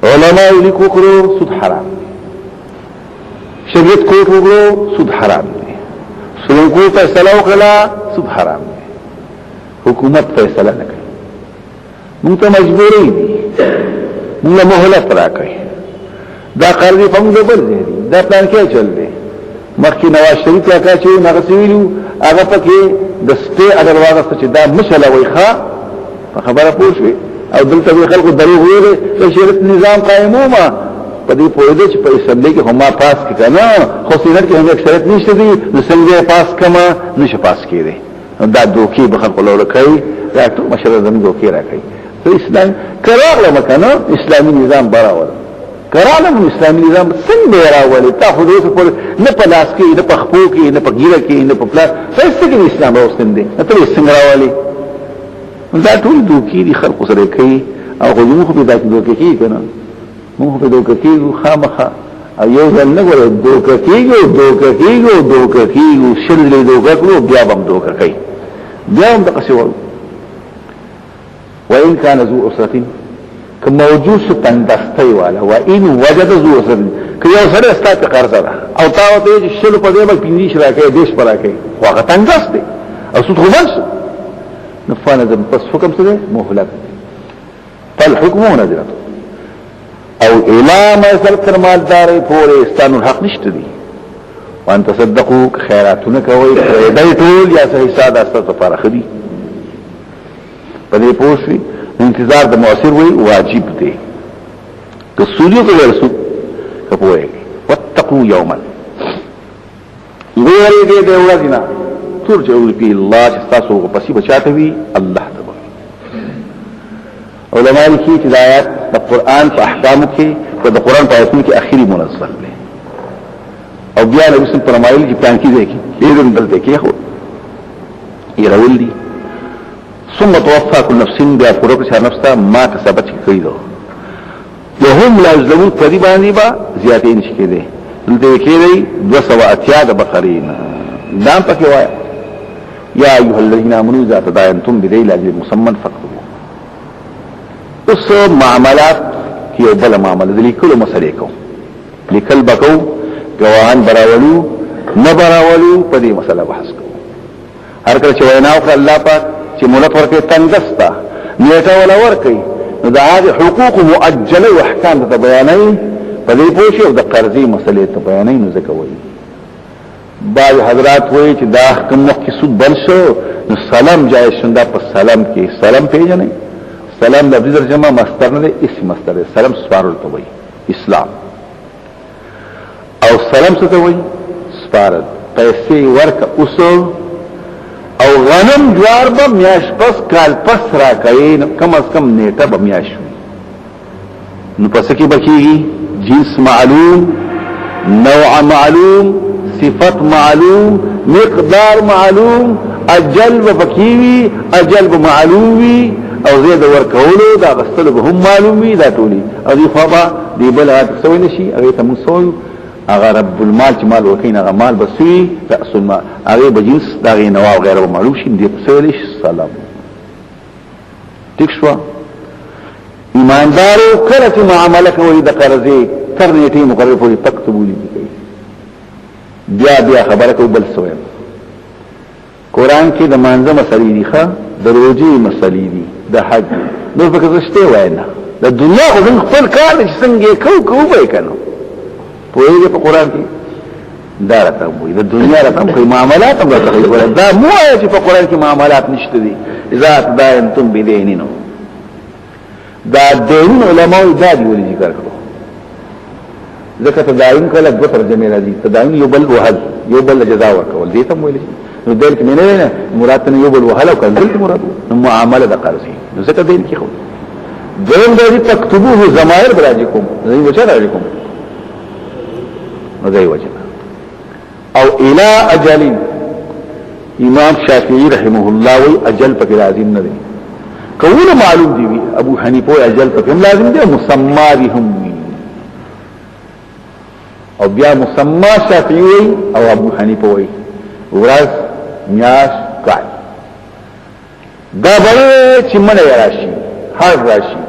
Speaker 1: علماء لیکو کړو سود حرام شریعت کو کړو سود حرام دی سلوک کو فیصله وکړه سود حرام دی حکومت فیصله نه کوي موږ ته مجبورې دي موږ مهلت راکړي دا قرضی فهم دبل دی دا پلان کې چل دی مخکې نواز شریف کا چې نغسویلو هغه پکې د سټي اډر واغسته چې دا مشله وي ښا په خبره پوښوي او دلته خلکو دروغ ویل چې شریعت نظام قائمومه په دې پوهیږي چې په اسمبلی کې هم پاس کړه خو سینټ کې هم اکثریت نشته دي نو څنګه پاس کما نشه پاس کړي دا دوکي به خلکو لور کوي دا ټول مشره زموږ دوکي راکړي ته اسلام کراغله مکنه اسلامي نظام براول کراغله اسلامي نظام څنګه راولي تاسو دوی په نه په لاس کې نه په خپو کې نه په ګیره کې نه په پلاس څه کې اسلام راوستل دي ته څنګه راولي دا ټول دوکي دي خلکو سره کوي او موږ په دې دوکي کې کنه موږ په دوکي کې خامخه او یو ځل نه غواړو دوکي کې شل له دوکي کړو بیا هم دوکي کوي بیا هم د قصور وإن كان ذو أسرة كموجود تندستي والا وإن وجد ذو أسرة كي يوصل استاك قرصة او تاوته الشلو پا ديبك پينديش راكي ديش پا راكي واقع تندسته او سود خبنش نفانا ذن پس حكم سده مهلك فالحكم نازلته او الى ما يسلك المال داري پوري استانو الحق نشتدي وان تصدقوا خيراتونك ويدي طول يا سهي سادة استاذ فارخدي پدې پوښي انتظار د موثر وي واجب دی که سوريو کې ورسو کپوي واتقوا يوما غوري دې د ورځنا ترجعوا الى الله تاسو په پسې بچاته وي الله تبارک علماء کی هدایت د قران په احکام کې او د قران په آیاتونو کې اخیری منزل دی او بیا له اسم پرمایل کې پلان کې دی کې دې دلته کې خو یې راول دي ثم توفى كل نفس بیا پورا کړه نفس ما کسبت کړی دو وهم لا یظلمون پدی باندې با زیاتې نشي کېده دلته کېږي 280 د بقرین دام پکې وای یا ایها الذین آمنوا اذا تداینتم بدین اجل مسمى فاكتبوه اوس معاملات کې یو بل معامله د لیکلو مسلې کو لیکل بکو گواهان براولو نه براولو په دې مسله بحث کو هر کله چې وینا وکړه الله پاک چې مولت ورکه تنگستا نیټه ولا ورکي نو دا حقوق مؤجله او احکام ته بیانای په دې پوښي او د قرضې مسلې ته بیانای نو ځکه وایي بعض حضرات وایي چې دا حکم مخکې سود بل شو نو سلام جایز شنده په سلام کې سلام پیژنې سلام لفظي ترجمه مصدر نه اسم مصدر سلام سپارل ته وایي اسلام او سلام څه ته وایي سپارل پیسې ورک اوسو او غنم جوار با میاش پس کال پس را کئی کم از کم نیٹا با میاش نو پس کی بکیگی جنس معلوم نوع معلوم صفت معلوم مقدار معلوم اجل با بکیوی اجل با معلومی او زید ورکولو دا غستلو با هم معلومی دا تولی او دی خوابا دی بل آتک سوی نشی اغیتا من سویو اغا رب المال چې مال ورکین اغا مال بسوی رأس المال اغا بجنس داغی نواو غیر معلوم شین دی پسولیش سلام ٹک شوا ایماندارو کرت معاملک ولی دا قرضی کرنیتی مقرر پوری تکتبولی دی بیا خبرکو بل سویم قرآن کې د مانزه مسلې دي ښا د روزي مسلې دي د حج نو په کې څه واینا د دنیا خو خپل کار چې څنګه کو به کنو په دې په قرآن کې دا راته وایي د دنیا راته کوئی معاملات هم راته وایي دا مو چې په قرآن کې معاملات نشته دي اذا تداینتم بدینن دا دین علماء دا دی ولې ذکر کړو ځکه تداین کله د ترجمه راځي تداین یو بل وهل یو بل جزاء ورکول دي ته ویل نو دل کې نه مراد نه یو بل وهل او کنځل مراد نو معامله د قرضې نو ځکه دین کې خو دین دې تكتبوه زمائر براجکم زي وجه راجکم نو دی وجه او الى اجل امام شافعي رحمه الله وی اجل پکې لازم نه دی کومه معلوم دی ابو حنیفه اجل پکې لازم دی مسمى بهم او بیا مسمى شافعي او ابو حنیفه وی ورځ میاش کال دا بل چې منه راشي هر راشي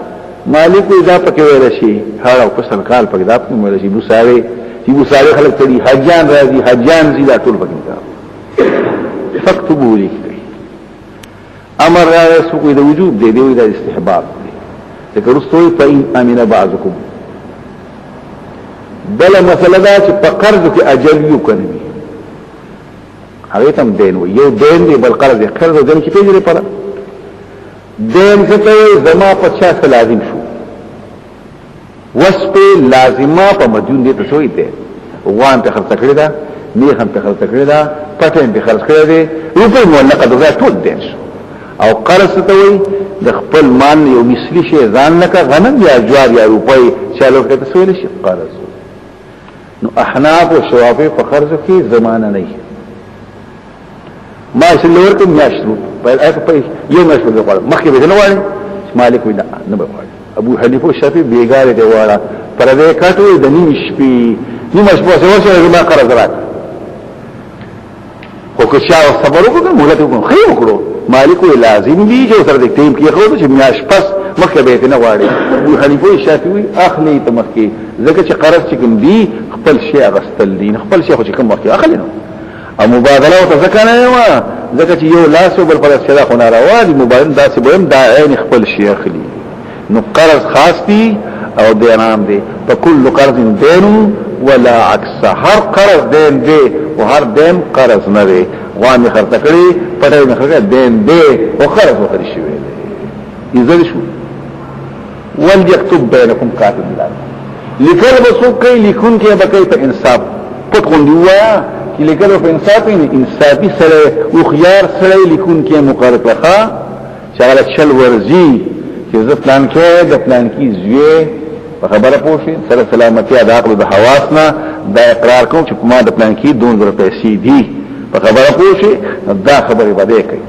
Speaker 1: مالک اضافه کې راشي هر او کسن کال پکې دا په مې راشي بوساره چې بوساره خلک تړي حجان راځي حجان زیاده ټول پکې دا فكتبوا لي امر رسول د وجوب دی دی د استحباب دی ذکر رسول فإن امن بعضكم بل مسله دا چې په قرض کې اجل یو کوي هغه تم دین و یو دین دی بل قرض قرض دین کې پیژنې پر دین څه زما په چا لازم شو وسپ لازمه په مدیون دي ته شوې ده وان ته خرڅ کړی دا نه هم ته خرڅ کړی دا پټه به خرڅ کړی دی یو په مولقه د ټول دین شو او قرض ته وي د خپل مال یو مثلی شی ځان لکه غنم یا جوار یا روپۍ چالو کې ته سویل شي قرض نو احناف او شوافی په قرض کې زمانہ نه ما شلور کوم یاشرو په یو مشهور دی مخکې به نه وایي مالک وینا نه به وایي ابو حنیفه او شافعی بیګاره دی واړه پر دې کټوي د نیم شپې نیم شپه سره ما قرض راک خو که چا صبر وکړو موږ ته خیر وکړو مالک وی لازم دی چې سره د ټیم کې خو چې میاش پس مخکې به نه واړي ابو حنیفه او شافعی اخلي ته مخکې ځکه چې قرض چې کوم دی خپل شی اغستل دي خپل شی خو چې کوم مخکې اخلي نو او مبادله او ځکه نه و ځکه چې یو لاس او بل پر سره خو ناروا دي مبادله داسې به دا عین خپل شی اخلي نو قرض خاص دی او دینام دی په کل قرض دین ولا عکس هر قرض دین دی او هر دین قرض نه دی وامه خرڅ کړی پټه نه خرڅ دین دی او قرض وکړي شوی دی یزل شو ول یكتب بینکم کاتب الله لیکل وسوک کوي لیکون کې بکای په انصاف پټ غوندي وایا چې لیکل په انصاف نه انصافي سره او خيار سره لیکون کې مقرر کړه شغله چل ورزي چې زه پلان کې د پلان کې زوی په خبره پوښي سره سلامتی د عقل د حواس نه دا اقرار کوم چې کومه د پلان کې 200 پیسې دي په خبره پوښي دا خبره بده کوي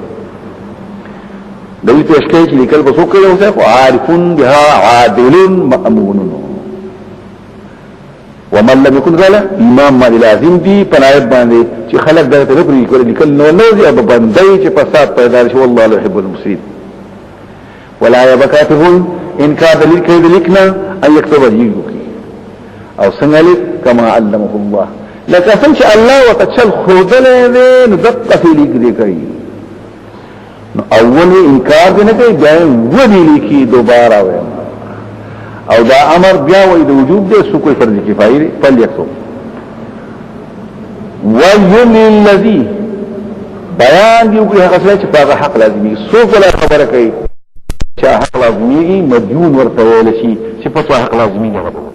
Speaker 1: دوی پیشکې چې لیکل بسو کړي اوسه خو عارفون بها عادلون مأمونون ومن لم يكن غلا امام ما لازم دي پنایت باندې چې خلک درته نه پری کړي لیکل نو نو اب باندې چې فساد پیدا شي والله لا يحب المفسدين ولا يبكاتهم انکار دلیل کوي لیکنا ان يكتب يجوكي او څنګه كما علمه الله لکه څنګه الله وتعالى خودله نو دقه في لیک دي کوي نو اول انکار دې نه کوي بیا ودی لیکي دوباره وایي او دا امر بیا وای د وجوب دې سو کوئی فرض کفایي دی فل یکسو وَيُمْ لِلَّذِي بیان دیو کوئی حق چې پاغه حق لازمي سو ولا خبره کوي چې حق لازمي مديون ورته ویل شي چې په حق لازمي نه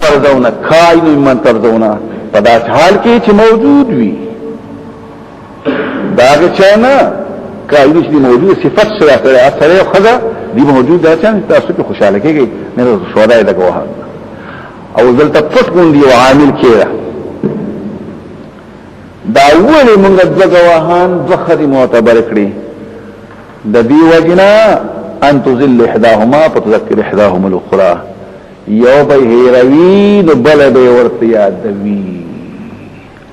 Speaker 1: ترزونا کائن من ترزونا پداس حال کې چې موجود وي داغه چانا کائن چې موجود صفت سره اثر خدا دی موجود دا چې تاسو په خوشاله کېږي نه شوډای دا کوه او دلته پټ غونډي او عامل کېره دا اول موږ د غواهان ځخري معتبر کړی د دې وجنا ان تذل احداهما فتذكر احداهما الاخرى یو به هیروی نو بل به ورته یادوي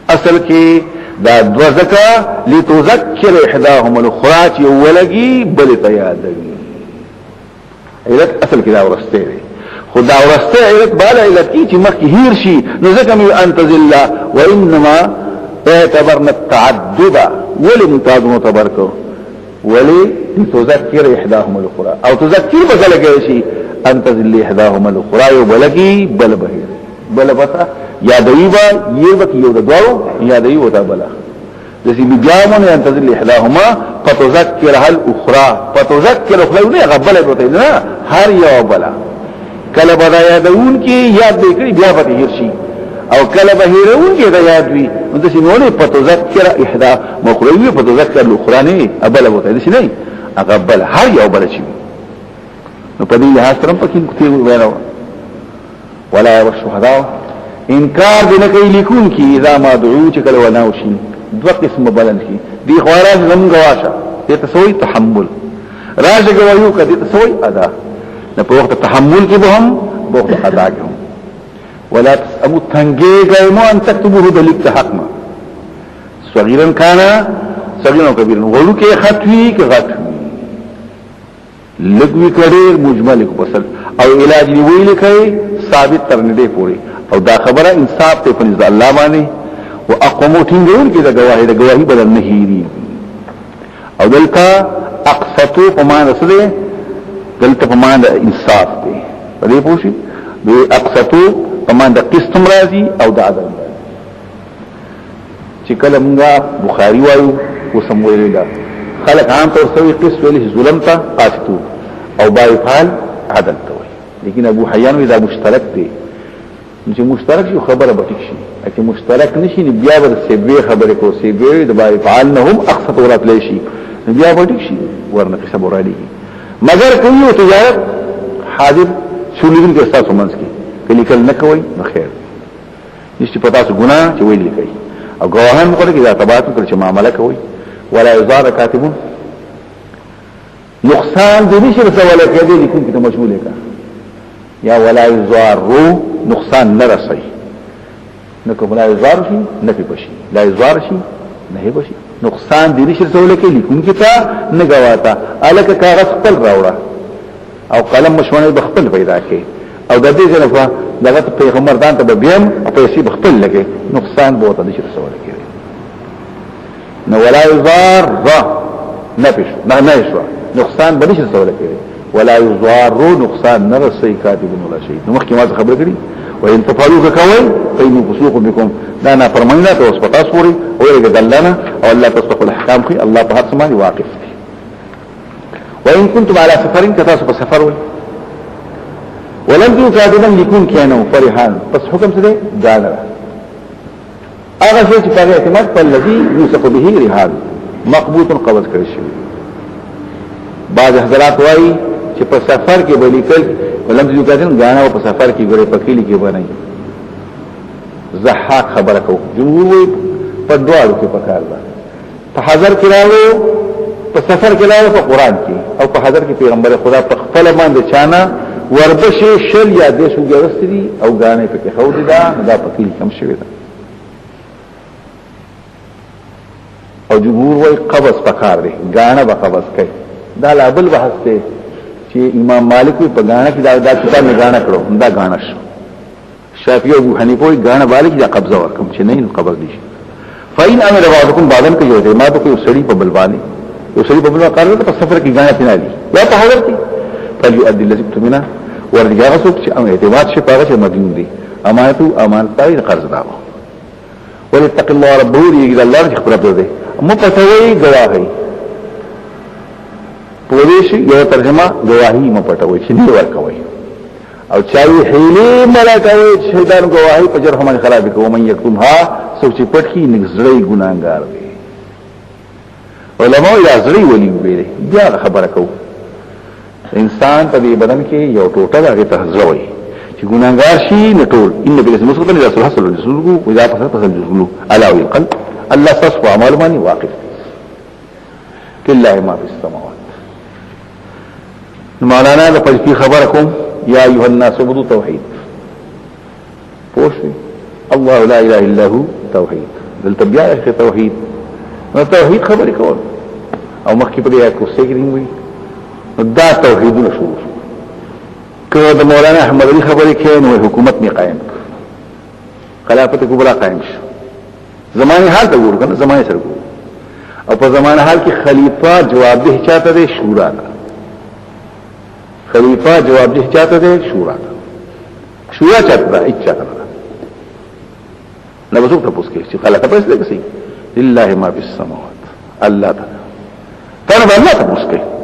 Speaker 1: اصل کې دا دوزکا لتذكر احداهما الاخرى چې ولګي بل ته یادوي علت اصل کې دا ورسته دی خدا ورسته علت بالا علت چې مخکې هیر شي نو ځکه مې ان تذل وانما اعتبرنا التعدد ولم تعتبر کو ولی تذكر احداهما الاخرى او تذكر بغلګي شي انت ذل احداهما الاخرى وبلغي بل بهير بل بتا یادوی با یوک یو د دوو یادوی وتا بلا لسی بجامن انت ذل احداهما فتذكرها الاخرى فتذكر الاخرى نه غبل بوته نه هر یو بلا کله بدا یادون کی یاد به کړي بیا به هرشي او کله به هیرون کی دا یاد وی نو د سیمونه فتذكر احدا مخروی فتذكر الاخرى نه ابل بوته دي نه غبل هر یو بل شي نو په دې لحاظ سره پکې کوي ویراو ولا والشهداء انکار دې کوي لیکون کی اذا ما دعو چې کله وناو شي دو قسم بلند کی دی خوارج زم گواشه دې تسوي تحمل راځي گوایو کدي تسوي ادا نه په وخت تحمل کې به هم په وخت ادا کې هم ولا تسمو تنګي مو ان تكتبوه دلیک حق ما صغیرا کان صغیرا او کبیرا ولو کې خطوی کې غټ لګوي کړي مجمل کو پسل او علاج ویل کوي ثابت ترنده پوری او دا خبره انصاف ته پنځ الله باندې واقوموا تنجون کې دا گواهی بدل نه هېری او دلته اقسطو پمان رسده دلته پمان دا انصاف دی پدې پوښي به اقسطو پمان دا قسط راځي او دا عدل چې کله موږ بخاری وایو وسموي دا خلق عام طور سوي قسط ویل ظلم ته قاسطو او بایفال عدل ته وایي لیکن ابو حیان دا مشترک دی چې مشترک شي خبره بټیک شي چې مشترک نشي بیا ور سیبوي خبره کو سیبوي د بایفال نه هم اقسط ورات لشي بیا بټیک شي ورنه قصه مرادي مگر کوي تجارت حاضر شولین کې تاسو منځ کې کلی کل نه کوي نو خیر نشي پتا څه ګناه چې ویل کوي او ګواهان مخه کې دا تبات کړ چې معاملې کوي ولا یزار کاتب نقصان دې نشي رسوله کې دې لیکن کې مشموله کا یا ولا یزار نقصان نه رسي نو کوم لا یزار شي نه پېښي لا یزار شي نه پېښي نقصان دې نشي رسوله کې لیکن کې تا نه غواتا الک کاغذ خپل راوړه او قلم مشونه بخپل پیدا کې او د دې ځنه دغه پیغمبر دان ته بیم او پیسې بخپل لګي نقصان بہت نشي رسوله کې نو ولا یضار نفش نه شو نقصان بنشي رسوله کې ولا یضار نقصان نه رسي کاتب ولا شيء نو مخکې ما خبره کړی وان تفعلوا كوي فإن فسوق بكم دانا فرمانه توسطا سوري ويرجع دلنا او الله تصدق الاحكام في الله بهذا سماه واقف وان كنتم على سفر كتاسف سفر ولم تكن كاتبا يكون كانوا فرحان بس حكم سده دانا هغه شی چې په اعتماد په الذي يوثق به رهان مقبوط قبض کړی شي بعض حضرات وايي چې په سفر کې به لیکل ولم تجو کاتن غانا په سفر کې ګره پکېلی کې باندې زحاق خبره کو جمهور وي په دواړو کې پکار ده په حاضر کې راو په سفر کې راو په قران کې او په حاضر کې پیغمبر خدا په خپل باندې چانا وربشه شل یا د شو ګرستري او غانې په کې خو دي دا پکېلی کم شوی ده او جمهور وي قبض پکار دي غانا به قبض کوي دا لا بل بحث ته چې امام مالک په غانا کې دا کتاب نه غانا کړو دا غانا شو شافعي او ابو حنیفه وي غانا مالک دا قبضه ورکم چې نه قبض دي فاین امر بعضکم بعضن کې یو دی ما ته یو سړی په بلوانه یو سړی په بلوانه کار ته په سفر کې غانا پینالي یا په حاضر کې فليؤدي الذي تمنا ورجع غسوک چې امر اعتماد شي پاره چې مدین دي امانت پای قرض دا ولتق الله ربه يجد الله خبر ده مپټوي گواهی پولیشي یو ترجمه گواهی مپټوي چې نه ورکوي او چاوي حیله ملکوي شیطان گواهی په جرح باندې خراب کوي من یکتمها سوچ پټکی نګزړی ګناګار دی علماء یا زړی ولي ویلي بیا خبره کو انسان په دې بدن کې یو ټوټه هغه تهزوي چې ګناګار شي نه ټول ان بالاسم مسلم رسول الله صلی الله علیه وسلم واذا فسد الجسم الا القلب الله تصفى عمل ماني واقف لله ما في السماوات مولانا د پښتو خبرکم یا ایها الناس عبدوا توحید پوښتنه الله لا اله الا هو توحید دلته بیا توحید نو توحید خبرې کول او مخکې په دې کو سګرین وي دا توحید نشو کله د مولانا احمد علي خبرې کین نو حکومت می قائم خلافت کبرا قائم شو زمانه حال ته ګور کنه زمانه سره ګور او په زمانه حال کې خلیفہ جواب ده چاته ده شورا خلیفہ جواب ده چاته ده شورا چاته ده اچھا کنه نو وسوک ته پوښتنه چې خلافت پس ده کسي لله ما فی السماوات الله تعالی تر الله ته پوښتنه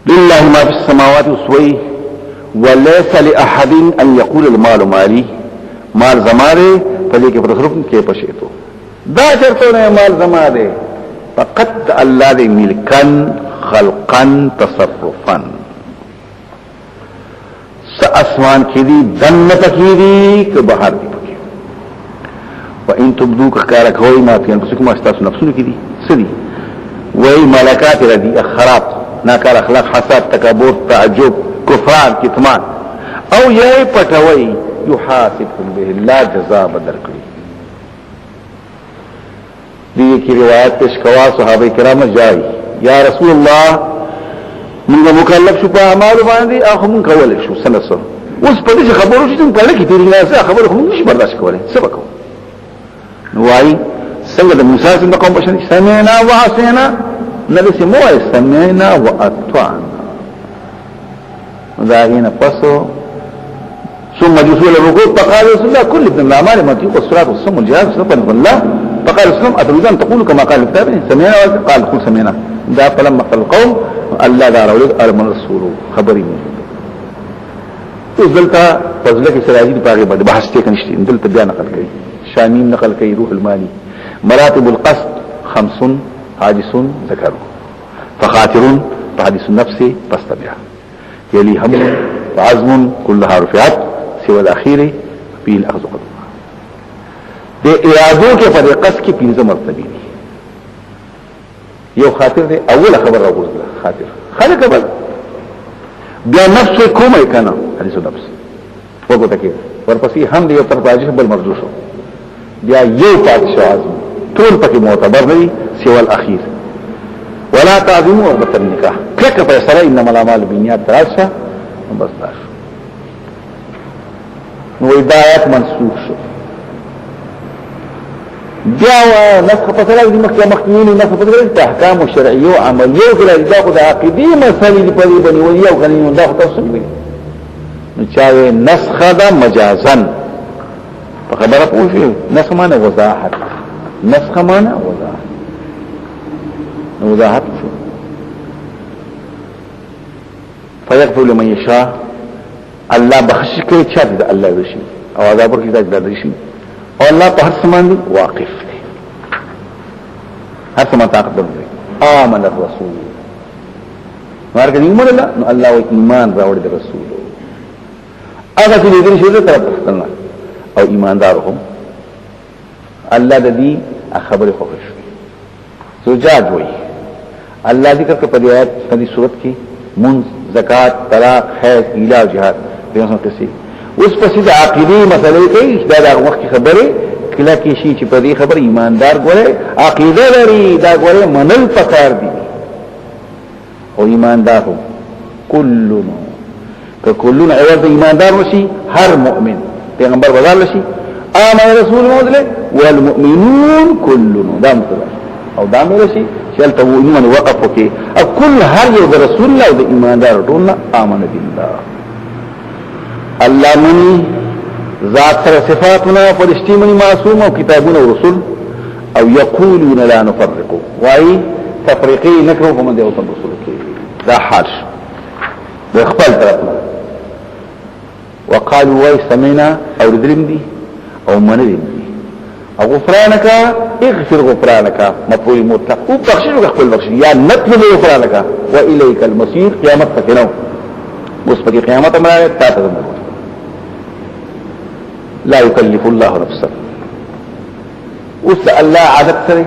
Speaker 1: لله ما في السماوات وسوي وليس لأحد أن يقول المال مالي مال زماره فليك بتصرف كيف پشیتو دا چرتونه مال زماره فقط الله دې ملکن خلقا تصرفا اسمان کی دی دنت کی دی که بحر دی پکی وان تبدو کارک ہوئی ما فی انفسکم استاس نفسون کی دی سدی وی ملکات ردی اخرات ناکار اخلاق حسد تکبر تعجب کفران کتمان او یې پټوي یحاسبهم به الله جزاء بدر کړی دې کی روایت پیش کوا صحابه کرام جاي یا رسول الله موږ مکلف شو په اعمال باندې اخو موږ کول شو سنسو اوس په دې خبرو چې په لکه دې نه خبرو موږ نشي برداشت کولای سبق نو وايي څنګه د موسی څخه کوم بشن سمعنا وعصينا نبي سمو سمعنا واطعنا ذاهنا پسو ثم جسوا الركوع فقال رسول الله كل ابن الاعمال متي والصلاه والصوم والجهاد سبحان الله فقال رسول الله اتريدون تقولوا كما قال الكتاب سمعنا قال قل سمعنا دا فلما قال القوم الله دار اولاد ارمن رسول خبري وزلتا فضلك سراجي باغي بعد بحث ته کنيشتي دلته بیا نقل کړي شامیم نقل کړي روح المانی مراتب القصد 5 حادث ذکر فخاطر حادث النفس فاستبع يلي هم وعزم كلها رفعت سوى الاخير في الاخذ قدر دے ارادو کے پر قصد کی 15 مرتبه دي یو خاطر دے اول خبر راغوزله خاطر خلق بل بیا نفس کومه کنه حدیث نفس وګورئ کې ورپسې هم دی یو تر راجح بل مرجوح شو بیا یو پاتې عزم ټول پکې معتبر دی سوى الاخير ولا تعظموا عقدة النکاح کله په سره انما الاعمال بالنیات راشه بس تاسو نو ہدایت منسوخ شو بیا نسخ په سره د مخکینی نسخ په سره د احکام شرعیه او عملیه کله دا خو د عقیدی مسلې په دې باندې ولي او غنی دا تفصیل دی نو چاوي نسخ دا مجازن په خبره پوښي نسخ معنی وضاحت نسخ معنی وضاحت شو فيغفر لمن يشاء الله بخشش کوي چې د الله وشي او عذاب ورکړي د الله شي او الله په هر سمان دی واقف دی هر سمان طاقت دی آمن الرسول ورګ ایمان الله نو الله او ایمان راوړي د رسول هغه چې دې شي ته طرف او ایماندارهم الله د دې خبره خوښ زوجات وي الله ذکر په دې آیات په دې صورت کې منځ زکات طلاق حیض ایلا جهاد دغه څه څه اوس په سید عقیدی مسلې کې دا د وخت خبره کله کې شي چې په دې خبر ایماندار ګوره عقیده لري دا ګوره منل پکار دي او ایماندار کلنا کلنا ایواز ایماندار وشي هر مؤمن پیغمبر بدل شي آمن رسول مودله والمؤمنون كلنا دا مطلب او دا مې شي چې تل ایمان وقف وکي او کل هر یو د رسول الله او د ایماندار ټول امن بالله الله مني ذات سره صفاتنا فرشتي مني معصوم او کتابونه او رسول او يقولون لا نفرق واي تفريقي نکرو په من دي او رسول کې دا حال د خپل طرفنا وقالوا واي سمعنا او دریم دي او منذ او غفرانك اغفر غفرانك مطلوب مطلق او بخشنك خپل بخش یا نطلب غفرانك واليك المصير قیامت تک نو اوس په قیامت امره تاسو لا يكلف الله نفسا اوس الله عادت سره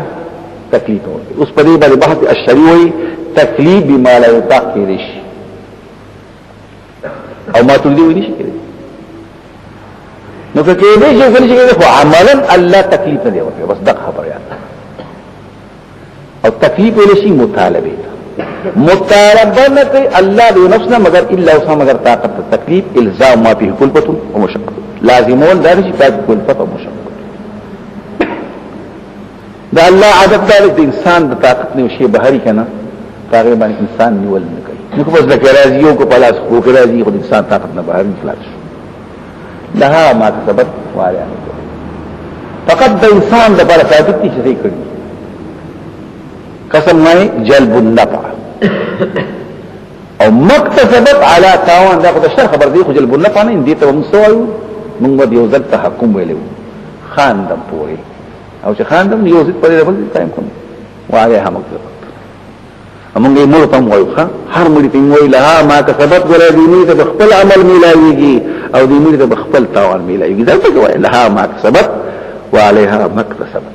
Speaker 1: تکلیف اوس په دې باندې بحث الشریعي تکلیف بما لا يطاق کېږي او ما تلدي ونی شي نو که دې چې څنګه چې خو عملا الله تکلیف نه دی ورته بس دغه خبره یاد او تکلیف ولې شي مطالبه نه کوي الله دې نفسنا مگر الا وسع مگر طاقت تکلیف الزام ما فيه كلفه ومشقه لازمون دا شي طاقت كلفه ومشقه دا الله عادت د انسان د طاقت نه شي بهري کنه تقریبا انسان نیول نه کوي نو په ځکه راځي یو کو پلاس خو راځي خو انسان طاقت نه بهر انفلاس لها ما کسبت وعليها فقط د انسان د بل ثابت دي چې کړی قسم نه جلب النفع او مكتسبت على تاوان دا خو د شر خبر دی خو جلب النفع نه دي ته مسوایو موږ د یو ځل تحکم ویلو خاندم پوری او چې خاندم یو ځل پرې بل ټایم کوم وعليها مكتسبت امونږ یې مور ته وایو هر مړي ته وایي لها ما کسبت ولا دیني ته خپل عمل ملایږي او دې مړي ته خپل تاوان ملایږي دا څه وایي لها ما کسبت وعليها مكتسبت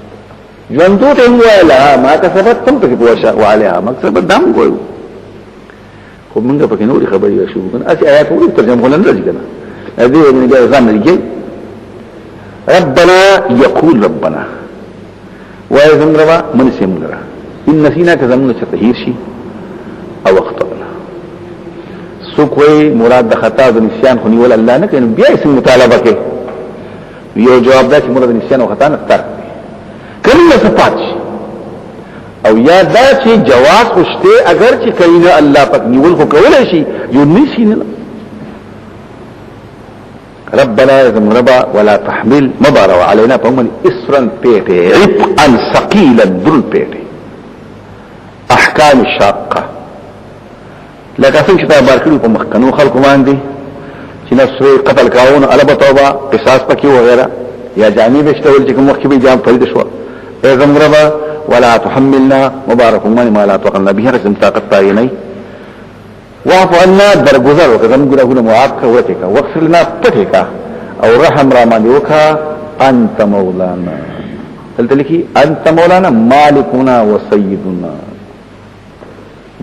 Speaker 1: ژوندو ته وایي لها ما کسبت تم ته پوښه وعليها مكتسبت دام وایو خو موږ پکې نوري خبرې شروع کړو اسی آیات وګورئ ترجمه ولن راځي کنه دې نه بیا ځان لري ربنا يقول ربنا وایزم ربا من سیمغرا ان نسینا کزمون تطهیر شي او اخطأنا سو کوئی مراد د خطا د نسیان خو نیول الله نه کین بیا اسم مطالبه کې یو جواب دا چې مراد د نسیان او خطا نه تر کله صفات او یا دا چې جواز خوشته اگر چې کینه الله پاک نیول خو کولای شي یو نسی نه ربنا يزم ربا ولا تحمل مبارا علينا فهم اسرا بيتي عبئا ثقيلا ذل بيتي احكام الشاقه لکه څنګه چې تا بارکلو په مخکنو خلکو باندې چې نفس قتل کاون البته توبه قصاص پکې وغيرها یا جامع بشتول چې کوم وخت به جام فرید شو يزم ربا ولا تحملنا مبارك ما لا توقلنا به رسم طاقت پای واعف عنا درگذر وکم ګناهونه معاف کړه کا واغفر لنا پټه او رحم را باندې وکا انت مولانا دلته لیکي انت مولانا مالکنا وسيدنا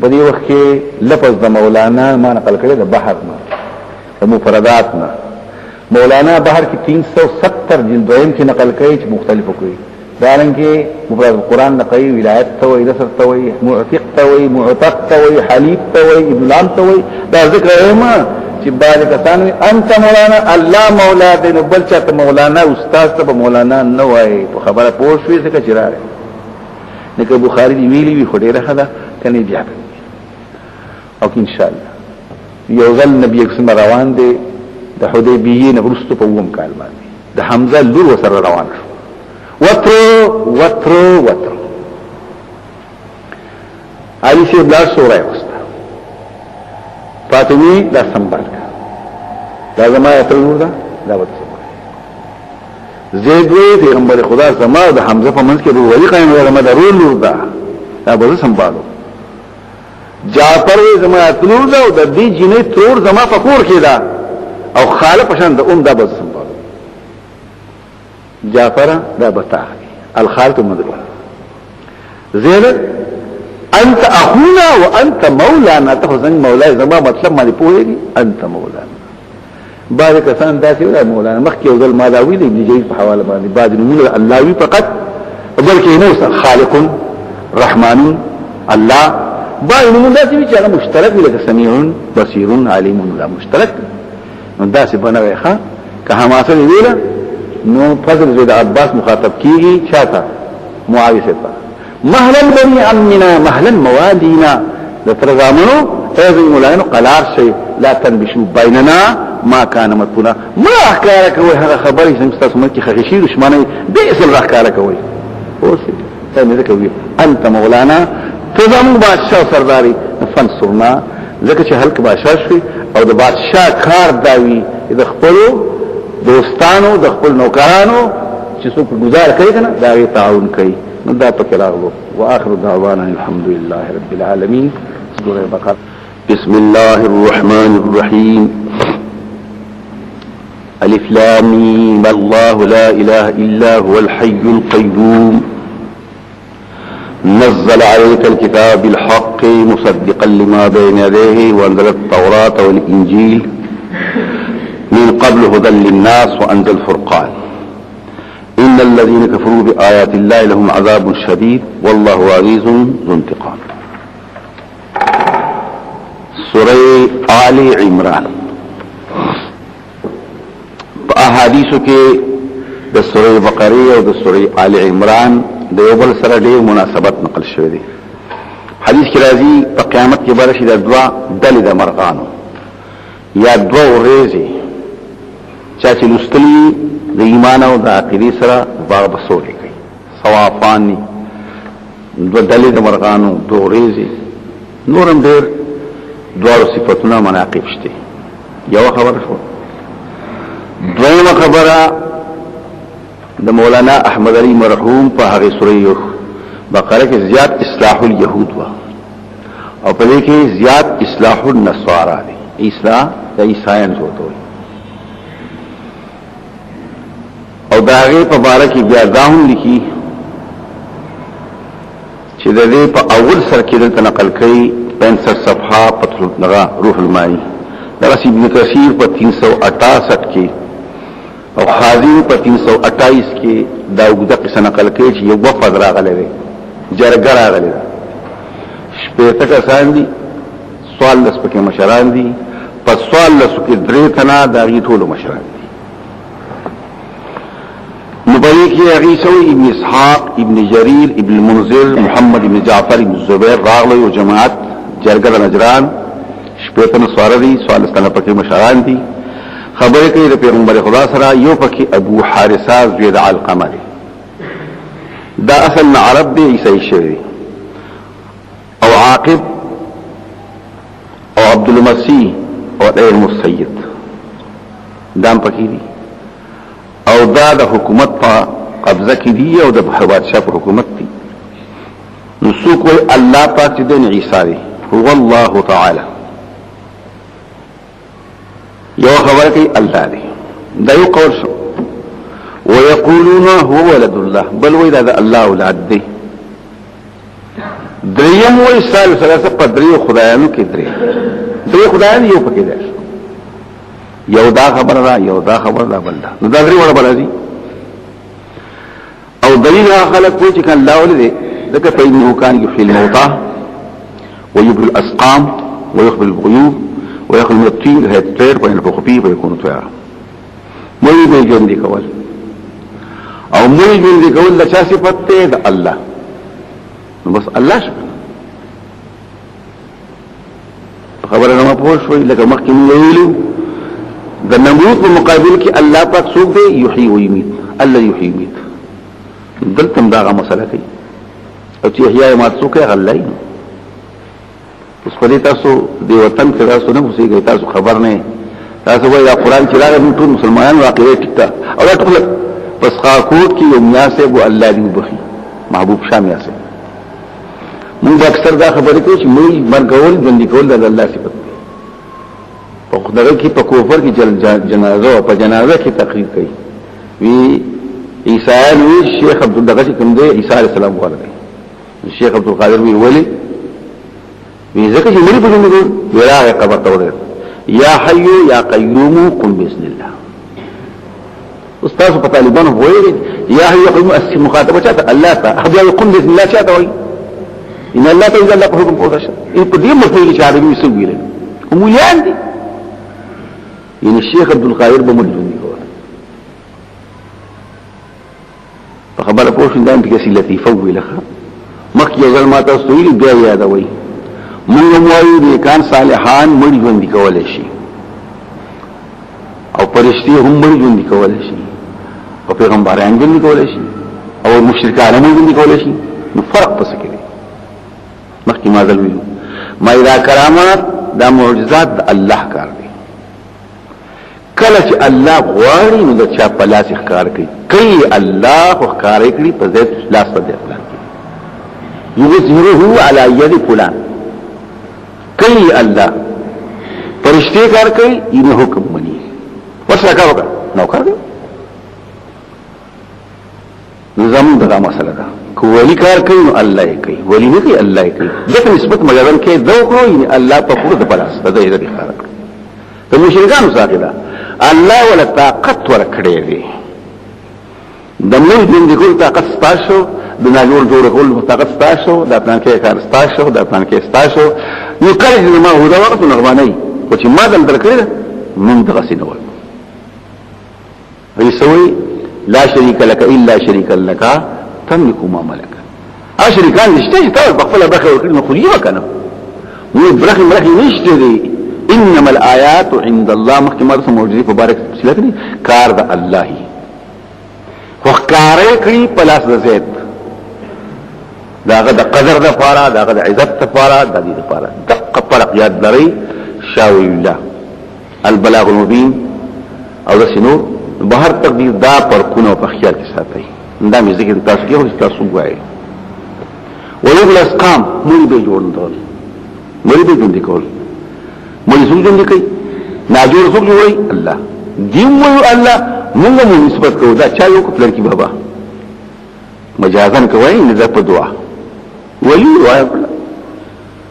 Speaker 1: بدی وخت کې لفظ د مولانا ما نقل کړی د بحر نه د مفرداتنا مولانا بحر کې 370 جلدویم کې نقل کړي چې مختلفو کوي دارنګه مفرد القرآن نقي ولایت توي نصر توي معتق توي معتق توي حليف توي ابن لام توي دا ذکر ایما چې بعد کسان انت مولانا الله مولا دې نو بل چاته مولانا استاد ته مولانا نه وای په خبره پوښوي څه چراره نکه بخاری دی ویلي وی خډه راخدا کني بیا او ان شاء الله یو ځل نبی اسلام روان دي د حدیبیه نه ورستو په ووم کال باندې د حمزه لور وسره روان شو وتر علی سے بلا سورہ وستا فاطمی دا سنبال کا دا زما اترور دا وت زید وی پیغمبر خدا زما د حمزه په منځ کې وروړي قائم زما د رول دا دا به سنبالو جعفر زما اترور دا او د دې جنې تور زما فقور کې دا او خاله پشان د دا به سنبالو جعفر دا بتا الخالق المدرون زين انت اخونا وانت مولانا تخزن مولاي زما مطلب ما پوهیږي انت مولانا بارك سان داسي ولا مولانا مخکې وزل مالاوي د ابن جرير په حواله باندې بعد نمونه اللهوي فقط بلکې موسی خالق رحمان الله بعد نمونه داسي چې هغه مشترک وي لکه سميع بصير عليم لا مشترک نو داسي بنوي ښه که حماسه ویله نو فضل زید عباس مخاطب کیږي چاته معاویه ته مهلا بني عمنا مهلا موالينا لترغامنو هذه مولانا قلار شيء لا تنبشوا بيننا ما كان مطلوبا ما احكارك وي هغه خبري سمستاس مکه خشیر شمانه بئس الاحكارك وي اوسه ثاني ذکر وي انت مولانا تزم بادشاہ سرداری فنصرنا ځکه چې هلک بادشاہ شوی او د بادشاہ کار داوی د خپلو دوستانو د خپل نوکرانو چې څوک گزار کوي کنه دا یې تعاون کوي نو دا پکې راغلو واخر دعوانا الحمد لله رب العالمين سوره بقره بسم الله الرحمن الرحيم الف لام میم الله لا اله الا هو الحي القيوم نزل عليك الكتاب بالحق مصدقا لما بين يديه وانزل التوراة والانجيل من قبل هدى للناس وأنزل الفرقان إن الذين كفروا بآيات الله لهم عذاب شديد والله عزيز ذو انتقام سورة آل عمران احادیثو کې د سورة بقره او د سورة آل عمران د یو بل سره ډېر مناسبت نقل شوی دی حدیث کې راځي په قیامت کې به شي د دوا ډلې د مرغانو یا دوا ورېزي چا چې لستلی د ایمان او د عقیدې سره باغ بسولې کوي صوافانی دو ډلې د مرغانو دورېزي نورم ډېر دوار صفاتونه مناقب شته یو خبره شو دویمه خبره د مولانا احمد علی مرحوم په هغه سورې بقره کې زیات اصلاح اليهود وا او په دې کې زیات اصلاح النصارى دي اصلاح د عیسایان وته او داغه په باره کې بیا ځاهم لیکي چې د دې په اول سر کې دلته نقل کړي 65 صفحہ فتح لگا روح المانی درس ابن کثیر پر 368 کې او خازن پر 328 کې دا وګړه قصه نقل کوي چې یو وفد راغلی دی جرګه راغلی ده شپږ کسان دي سوال لس پکې مشران دي پس سوال لس کې درې تنه دا غي ټول مشران دي نبوی کی عیسوی ابن اسحاق ابن جریر ابن المنذر محمد ابن جعفر ابن زبیر راغلی و جماعت جرګه نجران شپیتن سوار دی سوال استانه پکې مشران دي خبره کوي د پیغمبر خدا سره یو پکې ابو حارثه زید علقمه دی دا اصل عرب دی عیسی شری او عاقب او عبد المسیح او غیر مسید دام پکې دي او دا د حکومت په قبضه کې دی او د بادشاہ په حکومت دی نو څوک وي الله پاک چې د عیسی دی هو الله تعالی یو خبره کوي الله دی دا یو قول شو ويقولون هو ولد الله بل وی دا الله اولاد دی دریم وی سال ثلاثه په دریو خدایانو کې درې خدایان یو پکې دی یو دا خبر را یو دا خبر را بل دا نو دا درې وړه بل دي او دلیل خلق وی چې کله الله ولدي ذکر فإنه كان يحيي الموتى ويبرئ الأسقام ويخبر الغيوب ويخرج من الطين هي الطير وينفخ فيه ويكون طيرا مولي به ژوندي کول او مولي ژوندي کول د چا صفت ته د الله نو بس الله شو خبره نو پوه شوي لکه مخکې ویلو د نمرود په مقابل کې الله پاک څوک دی یحیی و یمیت الله یحیی و یمیت دلته دا مسله کوي او چې احیاء ما څوک یې غلای اوس په دې تاسو دی وطن کې تاسو نه اوسېږئ تاسو خبر نه تاسو وایي دا قران چې راغلی ټول مسلمانانو واقعي ټیکا او دا ټول پس خاکوت کې یو میاسه بو الله دې وبخي محبوب شاه میاسه موږ اکثر دا خبرې کوي چې موږ مرګول ژوند کول د الله صفت په خدای کې په کوفر کې جنازه او په جنازه کې تقریر کوي وی عیسی وی شیخ عبد القادر کوم دی عیسی علیه السلام ورته شیخ عبد القادر وی ولی وی ځکه چې مری په دې وراره قبر ته ورته یا حي یا قیوم قم باذن الله استاد په طالبانو وایي یا حي یا قیوم اس مخاطبه چاته الله تعالی هغه قم باذن الله چاته وایي ان الله تعالی الله په حکم پوښتنه ای په دې مفهوم چې عربي وسویل هم یاندي یعنی الشیخ عبد القادر بمجنون دی په خبره پوښتنه دام کې سی لطیفه ویلخه مخکې ځل ما تاسو ویلي بیا یادوي موږ وایو د کان صالحان مړ ژوند کولای شي او پرشتي هم مړ ژوند کولای شي او پیغمبران ژوند کولای شي او مشرکان هم ژوند کولای شي نو فرق پس کې مخکې ما ځل ویلو ما دا کرامات دا معجزات د الله کار دي کله چې الله غواړي نو د چا په لاس ښکار کوي الله ښکار کوي په ذات لاس په فلان یظهره علی ید فلان کوي الله فرشتي کار کوي یې حکم مني ورسره کار وکړه نو کار کوي نظام دا مسله ده کولی کار کوي نو الله یې کوي ولی نه کوي الله یې کوي دغه نسبت مجازن کې دوه کوي الله په پوره د پلاس د دې د ښکار کوي د مشرکانو ساقدا الله ولا طاقت ورکړي دي د موږ د کول طاقت ستاسو د ناجور جوړ کول طاقت ستاسو د پلان کې کار ستاسو د پلان کې ستاسو یو کله چې ما هو دا وخت نغواني او چې ما دل درکړه من دغسینه و ويسوي لا شريك لك الا شريك لك تملك ما ملك اشركان نشته ته بخفل برخه ورکړي نو خو یې وکنه نو برخه نشته دي انما الآيات عند الله مخکې مرسه معجزې په بارک تفصیل کړي کار د الله خو کارې کړي په لاس د زید داغه د قدر د پاره داغه د عزت د پاره د دې د پاره دقه فرق یاد لري شاوی الله البلاغ المبين او د سينو بهر تقدیر دا پر کونو په خیال کې ساتي دا مې ذکر تاسو کې هو تاسو وایي ويغل اسقام مولي به جوړول مولي به جوړ کول مولي څنګه دي کوي ناجور څنګه وایي الله دیم وایي الله موږ مو نسبت کوو دا چا یو کفلر کی بابا مجازن کوي نه په دعا ولی وایي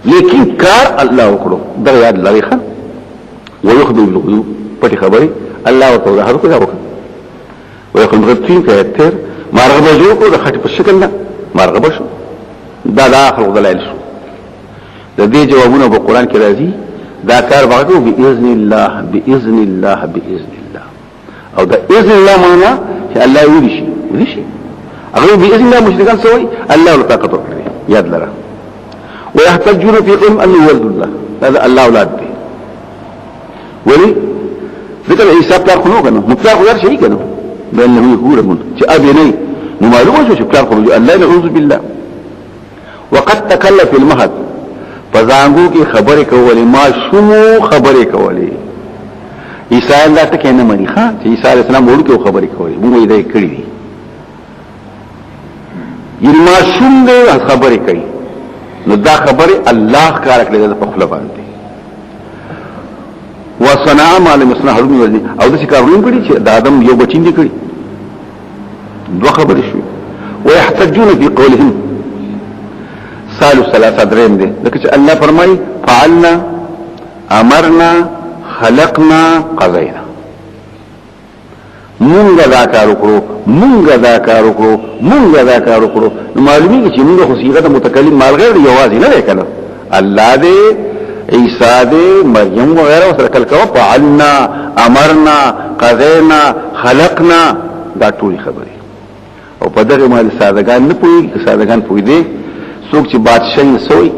Speaker 1: لیکن کار الله وکړو دا یاد لري ښه ويخبر بالغيوب پټي خبري الله وتعالى هر څه وکړي ويخبر غتين كثير ما رغبه جو کو د خټ په شکل نه ما رغبه شو دا خلق دلایل شو د دې جوابونه په قران کې راځي دا کار وکړو باذن الله باذن الله باذن الله او دا باذن الله معنا چې الله ودي شي هغه باذن الله مشرکان سوي الله له طاقت ورکړي یاد لره ويحتجون في قوم ان ولد الله هذا الله اولاد دي ولي ذكر عيسى بتاع خنو کنه مطلق غیر شي کنه بانه يقول من چې ابي نه نو معلومه شو چې بتاع خنو الله نعوذ بالله وقد تكلف في المهد فزانګو کې خبره کولې ما شنو خبره کولې عيسى الله ته کنه مني ښا چې عيسى عليه السلام ورو کې خبره کولې موږ یې کړې دي یې ما شنو خبره کوي نو دا خبره الله کار کړی د خپل باندې وصنع ما لم يصنع حرم ورزي او د څه کارونه کړی چې د ادم یو بچین دي کړی دوه خبرې شو ويحتجون في قولهم سالو ثلاثه دریم دي لکه چې الله فرمایي فعلنا امرنا خلقنا قضينا مونږ دا کار وکړو نو معلومي چې موږ خو صيغه متکلم مال غیر یوازې نه وکړو الله دې عيسى دې مريم وغيرها سره کل کوه فعلنا امرنا قضينا خلقنا دا ټول خبرې او په دغه مال سادهګان نه پوي سادهګان پوي دي څوک چې بادشاہي سوی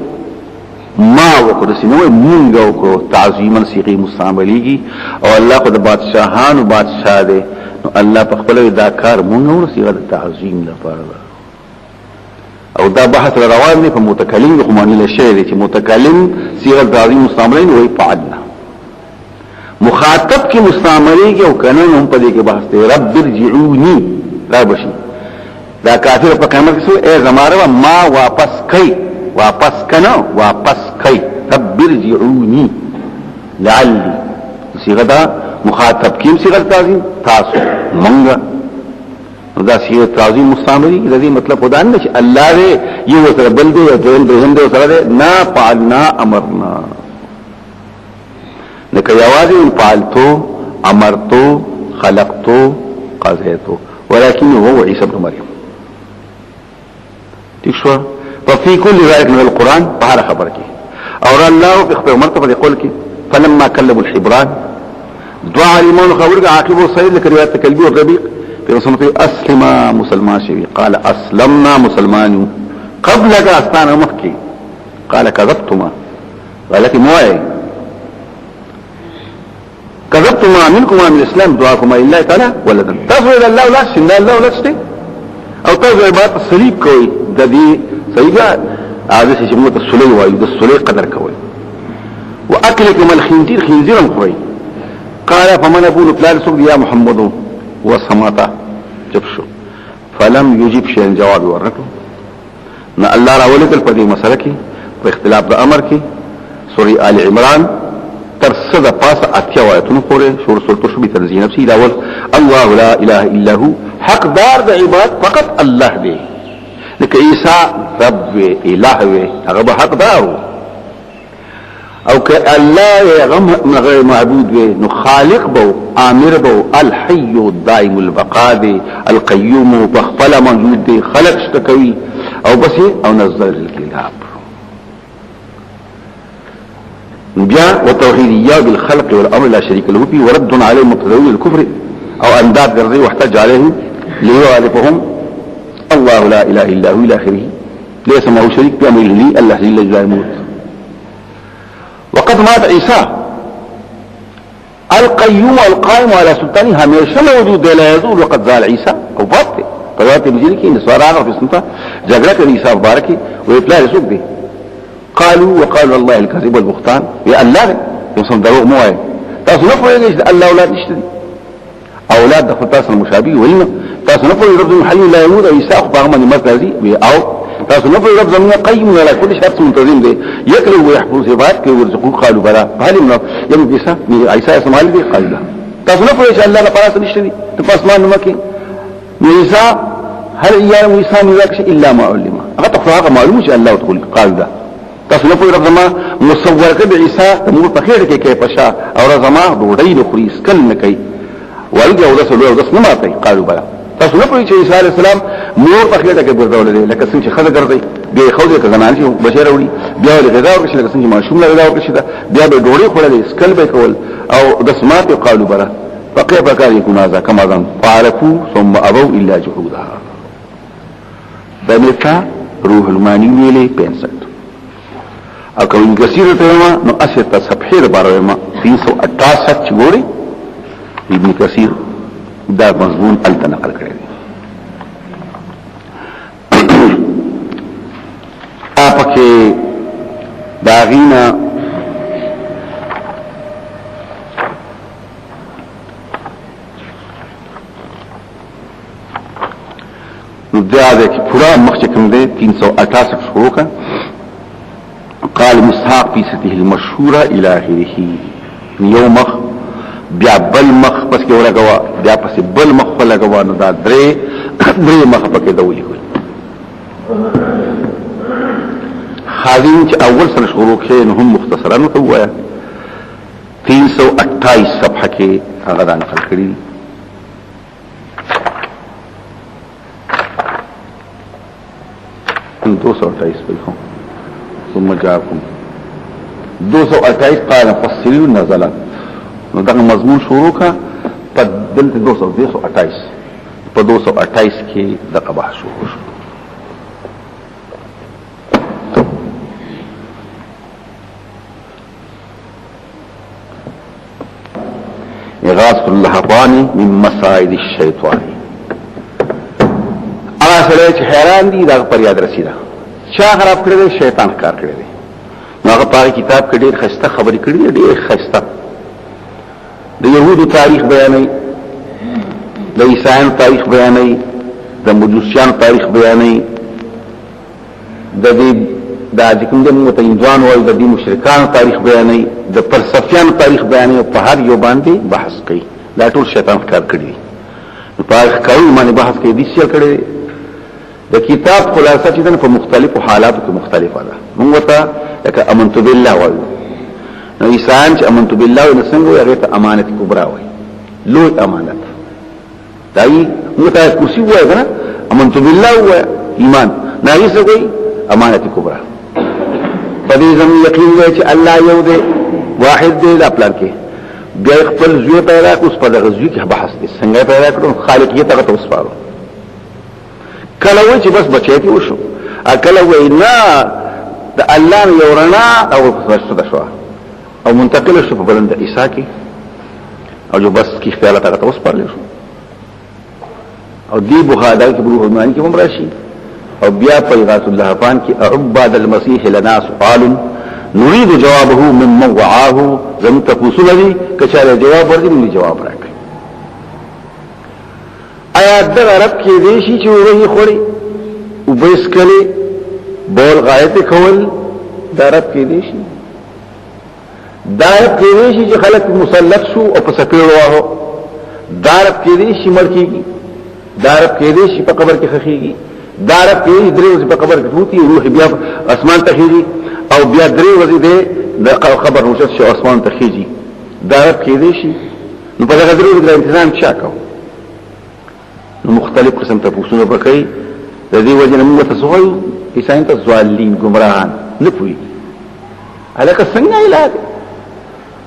Speaker 1: ما وکړو سينو مونږ وکړو تعظیما صيغه مستعمليږي او الله خو د بادشاہانو بادشاہ دی نو الله په خپل دا کار مونږ ور صيغه تعظیم لپاره او دا بحث روان دی په متکلم خو معنی له شی دی چې متکلم صيغه تعظیم مستعملین وای فعلنا مخاطب کې مستعمليږي او کنه هم په دې کې بحث دی رب ارجعوني لا بشي دا کافر په قیامت کې سو اے زماره ما واپس کئ رب ارجعوني لعلي صيغه دا مخاطب کې صيغه تعظیم تاسو منګه دا صيغه تعظیم مستعملي الذي مطلب خدا نه چې الله دې یو سره بل دې او دویم دې سره نه فعلنا امرنا لکه یوازې فعلتو امرتو خلقتو قضيتو ولكن هو عيسى ابن مريم تشوا ففي كل ذلك من القران بهر خبر کې اور الله په خپل مرتبه يقول کې فلما كلموا الحبران دعا لمن خبرك عاقبه صحيح لكريات كلبي والربيق في رسول الله اسلم مسلمان شوي قال اسلمنا مسلمان قبل استانا مكي قال كذبتما ولكن موعي كذبتما منكما من الاسلام دعاكما لله تعالى ولدا تفضل الى الله لا شن الله لا شتي او تفضل عبادت الصليب کوي د دې صحیحه هغه چې موږ ته صليب وایو د صليب قدر کوي واكلكم الخنزير خنزيرا کوي قال فمن ابو بلال سوق يا محمد وسماتا جب شو فلم يجب شيئا جواب ورکو نا الله راولکل په دې مسله کې په اختلاف د امر کې سورې آل عمران تر صد پاس اتیا آیتونو پورې شور سورته شو به تنزیه نفسي الاول الله لا اله الا هو حق دار د عبادت فقط الله دی لکه عیسی رب اله وي هغه حق دار او که الله غیر معبود وي نو خالق بو امر بو الحي الدائم البقاء دی القيوم بخفل موجود دی خلق شتکوي او بس او نزل الكتاب بیا وتوحيدية بالخلق والامر لا شريك له فيه ورد عليه مبتدئون الكفر او انداد غرضي واحتج عليه ليعرفهم الله لا اله الا هو الى اخره ليس معه شريك بامره لي الله لا يموت وقد مات عيسى القيوم القائم على سلطانه هميشه موجود لا يزول وقد زال عيسى او فاته فوات بجيل کې نسوارانو په سنته جګړه کوي عيسى مبارکي ويطلع رسول دي قالوا وقالوا الله الكذب والبهتان يا الله يوصل دروغ مو اي تاسو نه پوهیږئ چې الله اولاد نشته دي اولاد د خطاس المشابه وینا تاسو نه پوهیږئ رب الحي لا يموت عيسى خو هغه باندې مرتضی وي او تاسو نه پوهیږئ رب زمينه قيم ولا كل شرط منتظم دي يكلو ويحفظ صفات کې ورزقو قالوا بلا هل نو يوم عيسى اسماعيل دي قال تاسو نه پوهیږئ الله نه پاس نشته دي په اسمان نو کې عيسى هل ايام عيسى نذاك الا ما علم هغه معلوم چې الله تقول قال ده تاسو نه پوهیږئ زما مصور کړ عیسی مور په خیر کې کې پشا او زما ډوډۍ له خوري سکل نه کوي ولګي او داس له داس نه ماتي قالو بلا تاسو نه پوهیږئ چې عیسی علی السلام مور په خیر کې ګرځول دي لکه څنګه چې خزه ګرځي بیا خوځي که زنان چې بشیر وړي بیا له غذا ورکړي لکه څنګه ماشوم له غذا ورکړي بیا به ډوډۍ خورلې سکل به کول او داس ماتي قالو بلا فكيف كان يكون هذا كما ظن فعرفوا ثم ابوا الا جحودها دمتا روح المانی ویلې 65 او کوم کثیر ته ما نو اسه صفحه بارے ما 368 چګوري ابن کثیر دا مضمون التنقل کړی اپکه داغینا نو دا ده چې پورا مخ کوم دی 368 شروع کا قال مسحاق في سته المشهوره الى اخره يوم مخ بیا بل مخ پس کې ورغوا بیا پس بل مخ ولګوا نو دا درې مخ پکې دولی کوي خادم چې اول سره شروع کړي نو هم مختصرا نو وایا 328 صفحه کې هغه دا نقل کړی 228 بالکل ثم جاءكم 228 قال فصلوا نزل نو دا مضمون شروع کا په دلته 228 په 228 کې د قباح شروع شو اغاث اللهبان من مسائد الشیطان سره چې حیران دي دا پر یاد رسیدا چا خراب کړی دی شیطان کار کړی دی هغه په کتاب کې ډېر خسته خبرې کړې دي ډېر خسته د يهودو تاریخ بیانوي د عیسایانو تاریخ بیانوي د مجوسیانو تاریخ بیانوي د دې د کوم د متیندوان او د دې مشرکانو تاریخ بیانوي د فلسفیانو تاریخ بیانوي په هر یو باندې بحث کوي دا ټول شیطان کار کړی دی په هغه کارو باندې بحث کوي دي څه کړی د کتاب خلاصه چې په مختلفو حالاتو کې مختلفه ده موږ ته لکه امنت بالله وایو نو انسان چې امنت بالله او څنګه هغه ته امانت کبرا وایي لوی امانت دای موږ ته کرسی وایي کنه امنت بالله و ایمان نه یې څه کوي امانت کبرا په دې زمو یقین دی چې الله یو دی واحد دی د خپل کې بیا خپل زوی پیدا کوس په دغه زوی کې بحث دي څنګه پیدا کړو خالقیت هغه ته وسپارو کله وای چې بس بچیتی وشو کله وای نه د الله یو رڼا او فرشته شو او منتقل شو په بلند عیسی کې او جو بس کی خیالات هغه توس پرل شو او دی بخاری کې بروح المانی کې ممراشي او بیا پیغات الله پان کې عباد المسيح لنا سؤال نريد جوابه ممن وعاه زم تفوسل لي کچاله جواب ورته ملي جواب راکړي آیا در عرب کې دې شي چې وایي خوري او بیس کړي بول غایت کول در عرب کې دې شي دار کې دې شي چې خلک مسلط شو او په سپېړ واه دار کې دې شي مړ کېږي دار کې دې شي په قبر کې خخېږي دار کې دې درې ورځې په قبر کې پروتي روح بیا اسمان ته خېږي او بیا درې ورځې دې د قبر نوشت شو اسمان ته خېږي دار کې دې شي نو په هغه درې ورځې تنظیم چا کوي نو مختلف قسم تفوسونه بکای د دې وجه نه موږ تاسو وایو عیسایان ته ظالمین گمراهان نه پوي الکه څنګه علاج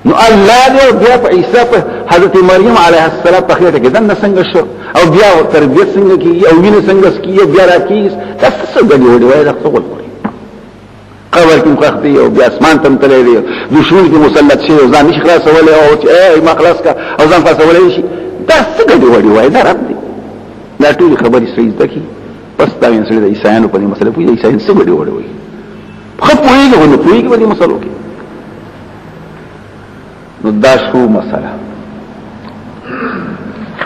Speaker 1: نو الله دې بیا په عیسی په حضرت مریم علیه السلام په خیټه کې دنه څنګه شو او بیا تربیت څنګه کی او وینه څنګه کی او بیا راکیس تاسو غړي وړي وای تاسو وګورئ قبر کې مخدي او بیا اسمان تم تللی دی دشمن کې مسلط شي او ځان نشي خلاصولې او چې ما خلاص کا او ځان خلاصولې شي تاسو غړي وړي وای دا رب دی دا ټول خبرې صحیح ده کی پس دا یې سره د عیسایانو په مسله پوهې عیسایان څه غړي وړي وای خو پوهېږي نو پوهېږي په دې مسلو کې نو دا شو مسله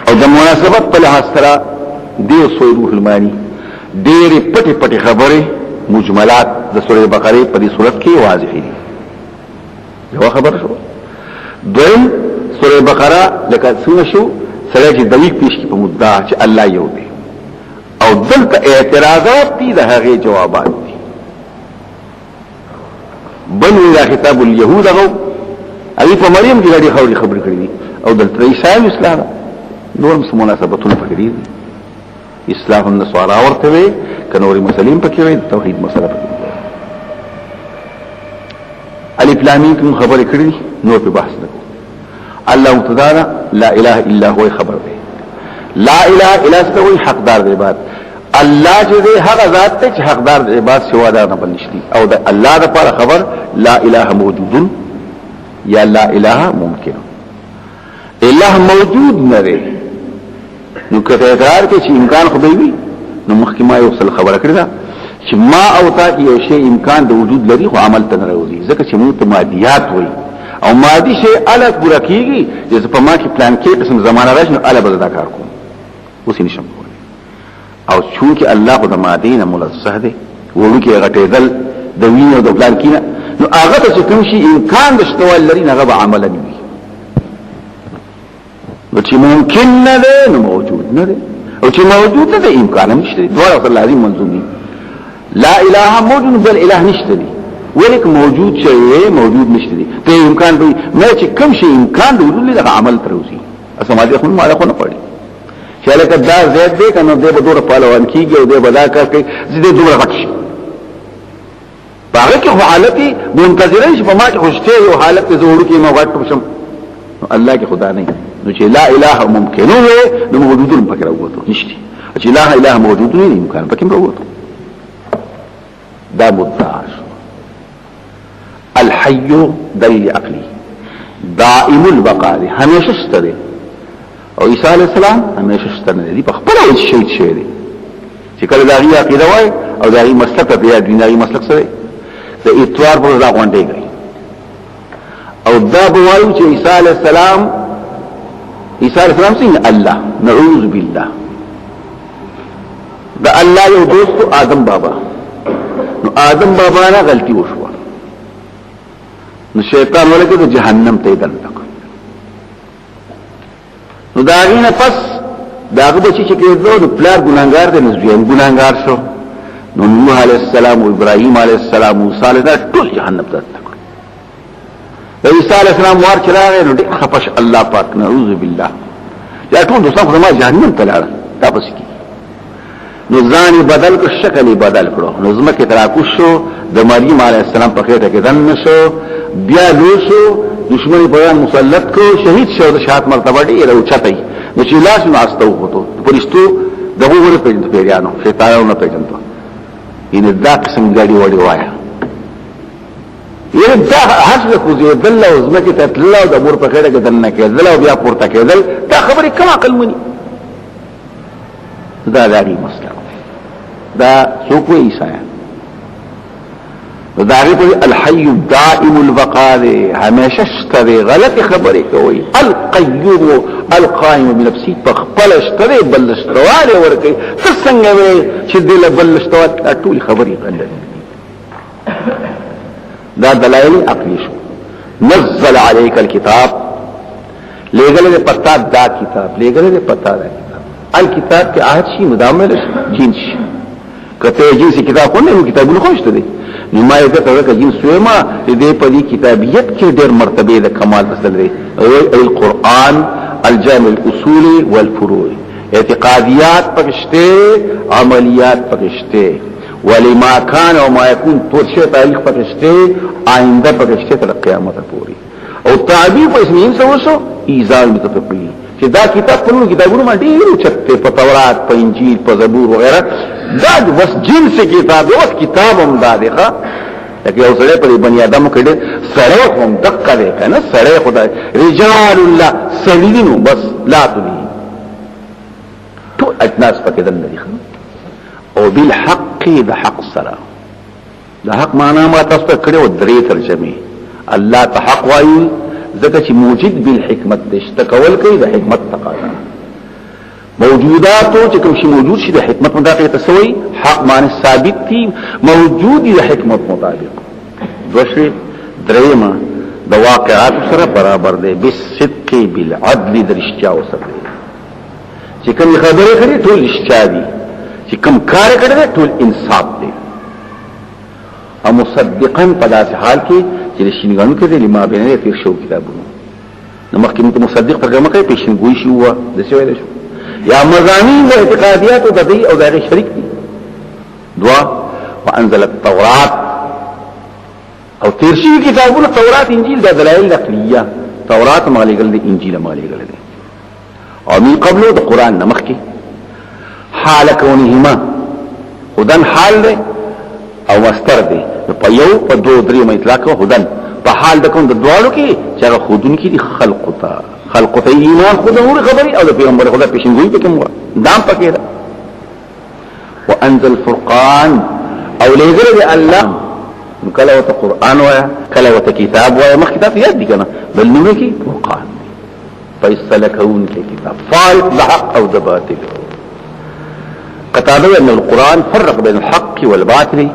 Speaker 1: او د مناسبت په لحاظ سره دی روح المانی ډېر پټي پټي خبره مجملات د سورې بقره په دې صورت کې واضح دي یو خبر شو دویم سورې بقره لکه څنګه شو سره چې دوی پیش کی په مدعا چې الله یو دی او دلته اعتراضات دي د هغه جوابات دي بل وی خطاب اليهود هغه ای په مریم کې غړي خوري خبر کړی او د عیسی اسلام نور مناسبتونه فکرې اسلام النصارى ورته وي کنوري مسلمان پکې وي توحید مسله پکې الف لام میم خبرې کړې نور په بحث نه الله تعالی لا اله الا هو خبر دی لا اله الا هو حقدار دی عبادت الله چې هغه ذات ته چې حقدار دی عبادت سوا دا نه بنشتي او د الله لپاره خبر لا اله موجود یا لا اله ممکن اله موجود نه دی نو کته اقرار کې چې امکان خو به وي نو مخکې ما یو څل خبره کړې ده چې ما او تا کې یو شی امکان د وجود لري خو عمل ته نه راوځي ځکه چې موږ ته مادیات وایي او مادي شی الګ پورا کیږي چې په ما کې پلان کې قسم زمانہ راشي نو الګ بدل کار کوم اوس نشم کولی او چونکه الله د مادي نه منزه دی وړو کې غټېدل د وینې او د پلان کې نو هغه ته کوم شي امکان د شتوال لري نه غو عمل نه وي نو چې ممکن نه دی نو موجود نه دی او چې موجود نه دی امکان نشته دوه رسول الله عظیم منظومي لا اله موجود بل اله نشته دی ولک موجود شی موجود نشته دی ته امکان دی نه چې کوم شي امکان دی ولې د عمل تروسی اسماء خو ما له نه پړي چې لکه دا زید دی کنه د به دوره پهلوان کیږي او د بدا کوي زید دوره غټ باغ کې حالت منتظرین چې په ما کې خوشته یو حالت زوړ کې ما غټ شم الله کې خدا نه نو چې لا اله ممکن وي نو موجود پکې راوته نشته چې لا اله موجود نه امکان پکې راوته دا مدعا الحي دلیل عقلی دائم البقاء همیشه ستره او عیسی علیہ السلام همیشه ستره دی په خپل شهید شه دی چې کله دا غي عقیده وای او دا غي مسلک په دنیاوی مسلک سره د اتوار پر دا غونډه کوي او دا بوایو چې عیسی علیہ السلام څنګه الله نعوذ بالله دا الله یو دوست آدم بابا نو آدم بابا نه غلطي وشو نو شیطان ولکه د جهنم ته دنه نو دا غینه پس داغه بچی چې کېدو د پلار ګناګار دی نو ځین ګناګار شو نو نوح علیہ السلام او ابراهیم علیہ السلام او موسی علیہ ټول جهنم ته تکړه عیسی علیہ السلام ور چراغ نو ډېر خپش الله پاک نعوذ بالله یا ټول دوستان خو ما جهنم ته لاړ دا پس کی نو ځان بدل کو شکل بدل کړو نو زمکه تراکو شو د مریم علیہ السلام په خېټه کې دن شو بیا لوشو دشمنی بیان مسلط کو شهید شو د شهادت مرتبه ډیره اوچتای نو چې لاس نو استو وته پرشتو دغه ور په دې پیرانو شیطانانو په جنته ان دا قسم غاډي وړي وایا یره دا حسب خو دې دل او زمکه ته تل او د مور په خېټه کې دن کې دل او بیا پورته کېدل دا خبرې کما عقل مني دا غاډي مسله دا څوک وې عیسی داغی پر الحی دائم البقاء ہمیشہ اشترے غلط خبریں کوئی القیوم القائم بنفسی پخپل اشترے بلشتوالے ورکی تسنگوے چھ دل بلشتوالے اٹولی خبری غلط دا دلائل عقلی شو نزل علیک الکتاب لے گلے پتا دا کتاب لے گلے پتا دا کتاب الکتاب کے آہد شی مدامل جنس کہتے ہیں جنسی کتاب کون ہے وہ کتاب خوشت دے نما یو ته ورکه جن سوما دې په دې کتابیت کې ډېر مرتبه د کمال مثل دی القرآن الجامع الاصول والفروع اعتقادیات پکشته عملیات پکشته ولما كان وما يكون ټول شی تاریخ پکشته آینده پکشته تر قیامت پورې او تعبیر په اسمین څه وشو ایزال متفقی چې دا کتاب په نور کتابونو باندې ډېر چته په تورات په انجیل په زبور وغیرہ دا بس جنس کتاب اوس کتاب هم دا دی ښا لکه یو سره په بنی آدم کې سره هم دقه دی کنه سره خدای رجال الله سلیمو بس لا تلی ټول اجناس پکې دن دي او بالحق د حق سره د حق معنا ما تاسو ته کړو درې ترجمه الله ته حق وایي ځکه چې موجود بالحکمت دشتکول کوي د حکمت تقاضا موجوداتو چې کوم شي موجود شي د حکمت مطابق تسوي حق معنی ثابت دي موجود دي د حکمت مطابق دوشي درېما د واقعات سره برابر دي بالصدق بالعدل درشتیا وسره چې کوم خبره کړي ټول اشتیا دي چې کوم کار کړي ټول انصاف دي او مصدقا پدا سے حال کې چې شینګانو کې د لما بینه تیر شو کتابونه نو مخکې ته مصدق ترجمه کوي پیشنګوي شو د څه ویل شو یا مزامین د اعتقادیات او د دې او د شریک دي دعا وانزل التوراۃ او تیر شي کتابونه تورات انجیل د دلایل نقلیه تورات مالګل دي انجیل مالګل دي او من قبل د قران نمخ کې حال کونهما هدن حال ده او مستر ده په یو په دوه درې مطلق هدن په حال د کوم د دوالو کې چې خودون کې دي خلق ته ایمان خودونه خبري او د پیغمبر خدا پیشنګوي په کوم دام پکې ده وانزل الفرقان او لګره دی الله کله وت قران وایا کله وت کتاب وایا مخ کتاب یاد دي کنه بل نو کې فرقان فیصلکون کې کتاب فارق د حق او د باطل قطعوا ان القران فرق بين الحق والباطل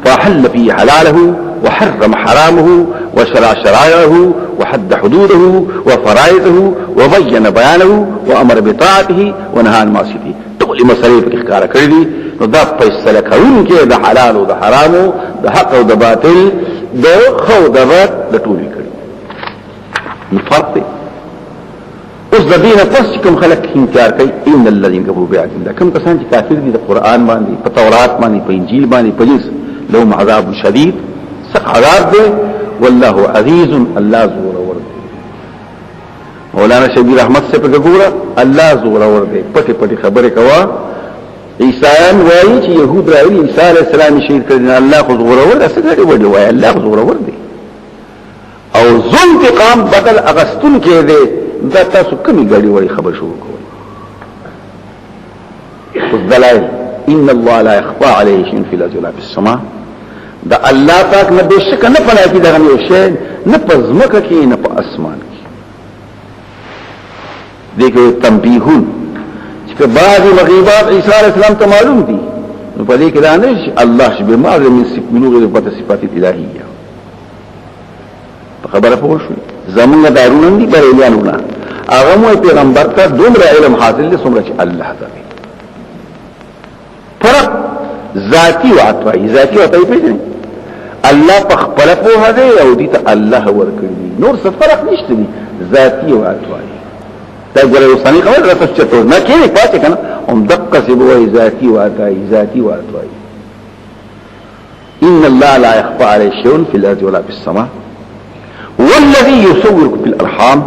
Speaker 1: فحل فيه حلاله وحرم حرامه وشرع شرائعه وحد حدوده وفرائضه وبين بيانه وامر بطاعته ونهى عن معصيته ټول مسلې په ښکار کړې دي نو دا فیصله کوي کې د حلال او د حرام د حق او د باطل د خو د بد د ټولې کړې فرق دی اوس د دینه پس کوم خلک انکار کوي ان الذين كفروا بآيات الله کوم کسان چې کافر دي د قران باندې په تورات باندې په انجیل باندې په جنس لهم عذاب شدید سخت عذاب دی والله عزيز الله زور ور مولانا شبیر احمد سے په ګوره الله زور ور دی پټي پټي خبره کوا عیسایان وایي چې يهود راوي عیسی علیه السلام شهید کړي الله خو زور ور دی څنګه دی وایي الله زور ور دی او ذو انتقام بدل اغستون کې دی دا تاسو کمی غړي وړي خبر شروع کوئ خذ دلائل ان الله لا يخفى عليه شيء في الارض ولا في السماء دا الله پاک نه بشک نه پناه کی دغه یو شی نه پزمکه کې نه په اسمان کې دغه تنبیهون چې بعضی مغیبات عیسی علیه السلام ته معلوم دي نو په دې کې دا نه الله شبه معلوم من بلوغ صفات الالهیه خبره پوه شو زمونږ دارونه دي بریلیانونه هغه مو پیغمبر ته دومره علم حاصل دي څومره چې الله ته فرق ذاتی او عطوی ذاتی او عطوی پیژنې الله په خپل په هده او دي ته الله ورکړي نور څه فرق نشته دي ذاتی او عطوی دا ګره وسانی خبر راته چته نه کېږي پاتې کنه هم دقه سی بوای ذاتی او عطوی ذاتی او عطوی ان الله لا يخفى عليه شيء في الارض ولا في السماء والذي يصوركم في الارحام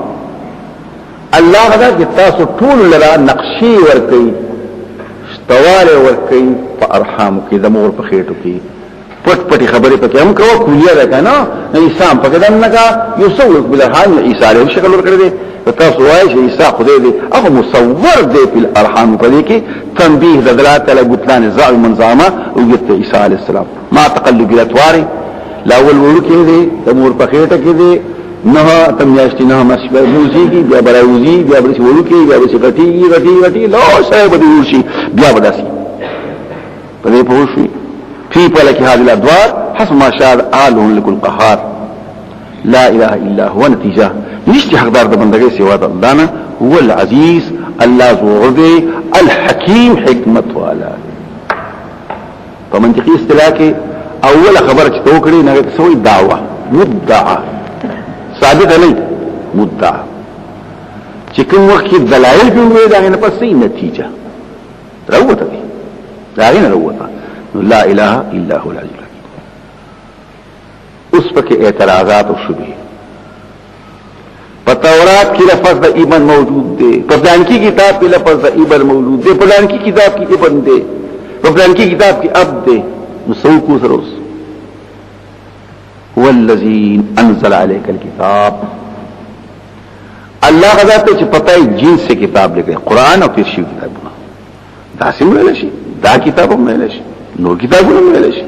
Speaker 1: الله غدا تاسو ټول لرا نقشي ورکي استواله ورکي په ارحام کې د مور په خېټو کې پټ پټي خبرې پکې هم کوو کولیا ده کنه انسان پکې دنګه يصورك بالارحام عيسى عليه شکل ورکړي دي تاسو وایي چې عيسى خدای دي هغه مصور دی په الارحام په دې کې تنبيه د دلالت علی بطلان الزعم من زعمه او عيسى عليه السلام ما تقلب الاتوار لاول ورو کې دي د مور په خېټه کې دي نه تمیاشتي نه مشبه موزي کې بیا براوزي بیا برسي ورو کې بیا برسي غټي لا صاحب دي ورشي بیا بداسي په دې پوښي في فلك هذه الادوار حسب ما شاء آله لكل قهار لا اله الا هو نتيجه نشتي حقدار د بندګۍ سوا د الله نه هو العزيز الله زور دی الحكيم حکمت والا په منطقي اصطلاح کې اول خبره چې توکړي نه سوې دعوه مدعا ثابت نه مدعا چې کوم وخت دلایل پیوي دا نه پسې نتیجه راوته دي دا نه راوته لا اله الا هو العزيز الحكيم اوس پکې اعتراضات او شبهه په تورات کې لفظ د ایمان موجود دی په ځان کې کتاب کې لفظ د ایمان موجود دی په ځان کې کتاب کې ابن دی په ځان کې کتاب کې اب دی مسوکو سروس هو الذي انزل عليك الكتاب الله غدا ته چې پتاي جنس سے کتاب لیکي قران او تفسیر کتابونه دا سم ویل شي دا کتاب هم ویل شي نو کتابونه ویل شي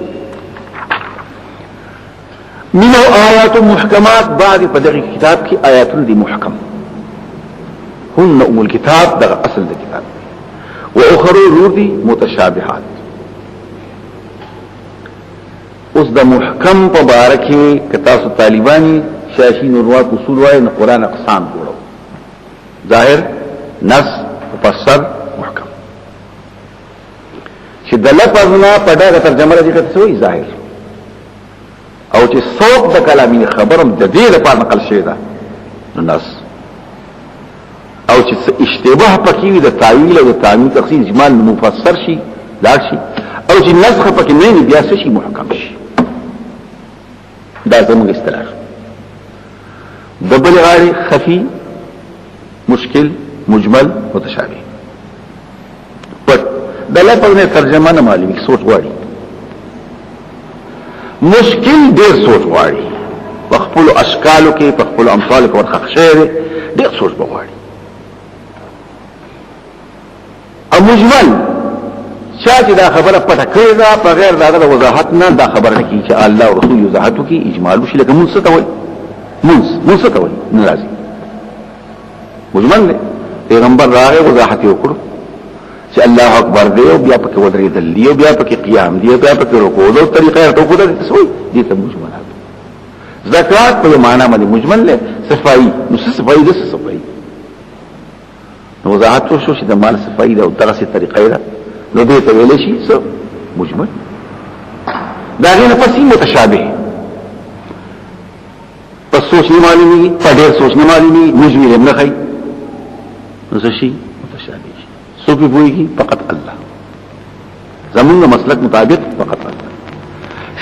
Speaker 1: منو آیات محکمات بعد په دغه کتاب کې آیات دي محکم هن ام الكتاب دا اصل د کتاب واخرى ردي متشابهات اوس د محکم په باره کې کتاب طالبانی شاشین روات اصول وای نه قران اقسام جوړو ظاهر نص مفسر محکم چې د لفظ نه په دغه ترجمه راځي څه وایي ظاهر او چې صوت د کلامي خبرم د دې لپاره نقل شوی دا نص او چې اشتباه پکې وي د تعویل او د تعمیل تخصیص اجمال مفسر شي لا شي او چې نسخ پکې نه بیا شي محکم شي دا زموږ اصطلاح دبل غاړي خفي مشکل مجمل متشابه پټ د لفظ نه ترجمه نه معلومي سوچ غواړي مشکل ډیر سوچ غواړي په خپل اشکالو کې په خپل امثال کې ورخ شعر ډیر سوچ غواړي او مجمل شاته دا خبره پټه کړی دا په غیر دا وضاحت نه دا خبره نه کی چې الله او رسول وضاحت کی اجمال شي لکه موږ څه ته وایي موږ څه ته وایي ناراضي مجمل نه پیغمبر راغی وضاحت وکړو چې الله اکبر دی او بیا پکې ودرېدل دی او بیا پکې قیام دی او بیا پکې رکوع او طریقې ته وکړه څه وایي دې ته مجملات زکات په معنا باندې مجمل له صفائی نو صفائی د صفائی نو وضاحت شو چې د مال صفائی دا او دغه طریقې ده نو دې ته ویل شي څه مجمل دا غیر پسې متشابه پس سوچ نه معلومي په ډېر سوچ نه معلومي مجمل نه خي نو څه شي متشابه شي سو په وایي فقط الله زمونږ مسلک مطابق فقط الله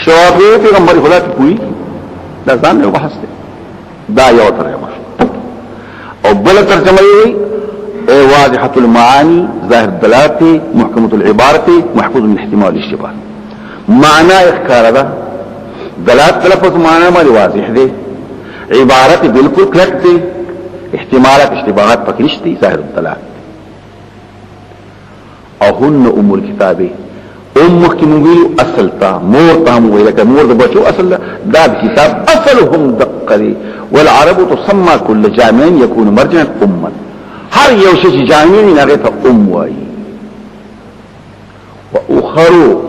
Speaker 1: شوافی پیغمبر خدا کی کوئی دا ځان یو بحث دی دا یو ترجمه او بل ترجمه یې واضحة المعاني ظاهر الدلالات محكمة العبارة محفوظ من احتمال الاشتباه معنى اخکار ده دلالت تلفظ معنى ما واضح ده عبارت بالکل کلک ده احتمالات اشتباهات پکنشتی ظاهر الدلالات او هن ام الكتابه مخکې ویلو اصل تا مور تا مو ویل کړه مور د بچو اصل دا د کتاب اصلهم دقري والعرب تسمى كل جامع يكون مرجعا امه هر یو شي چې جامع نه هغه ته وایي واخرو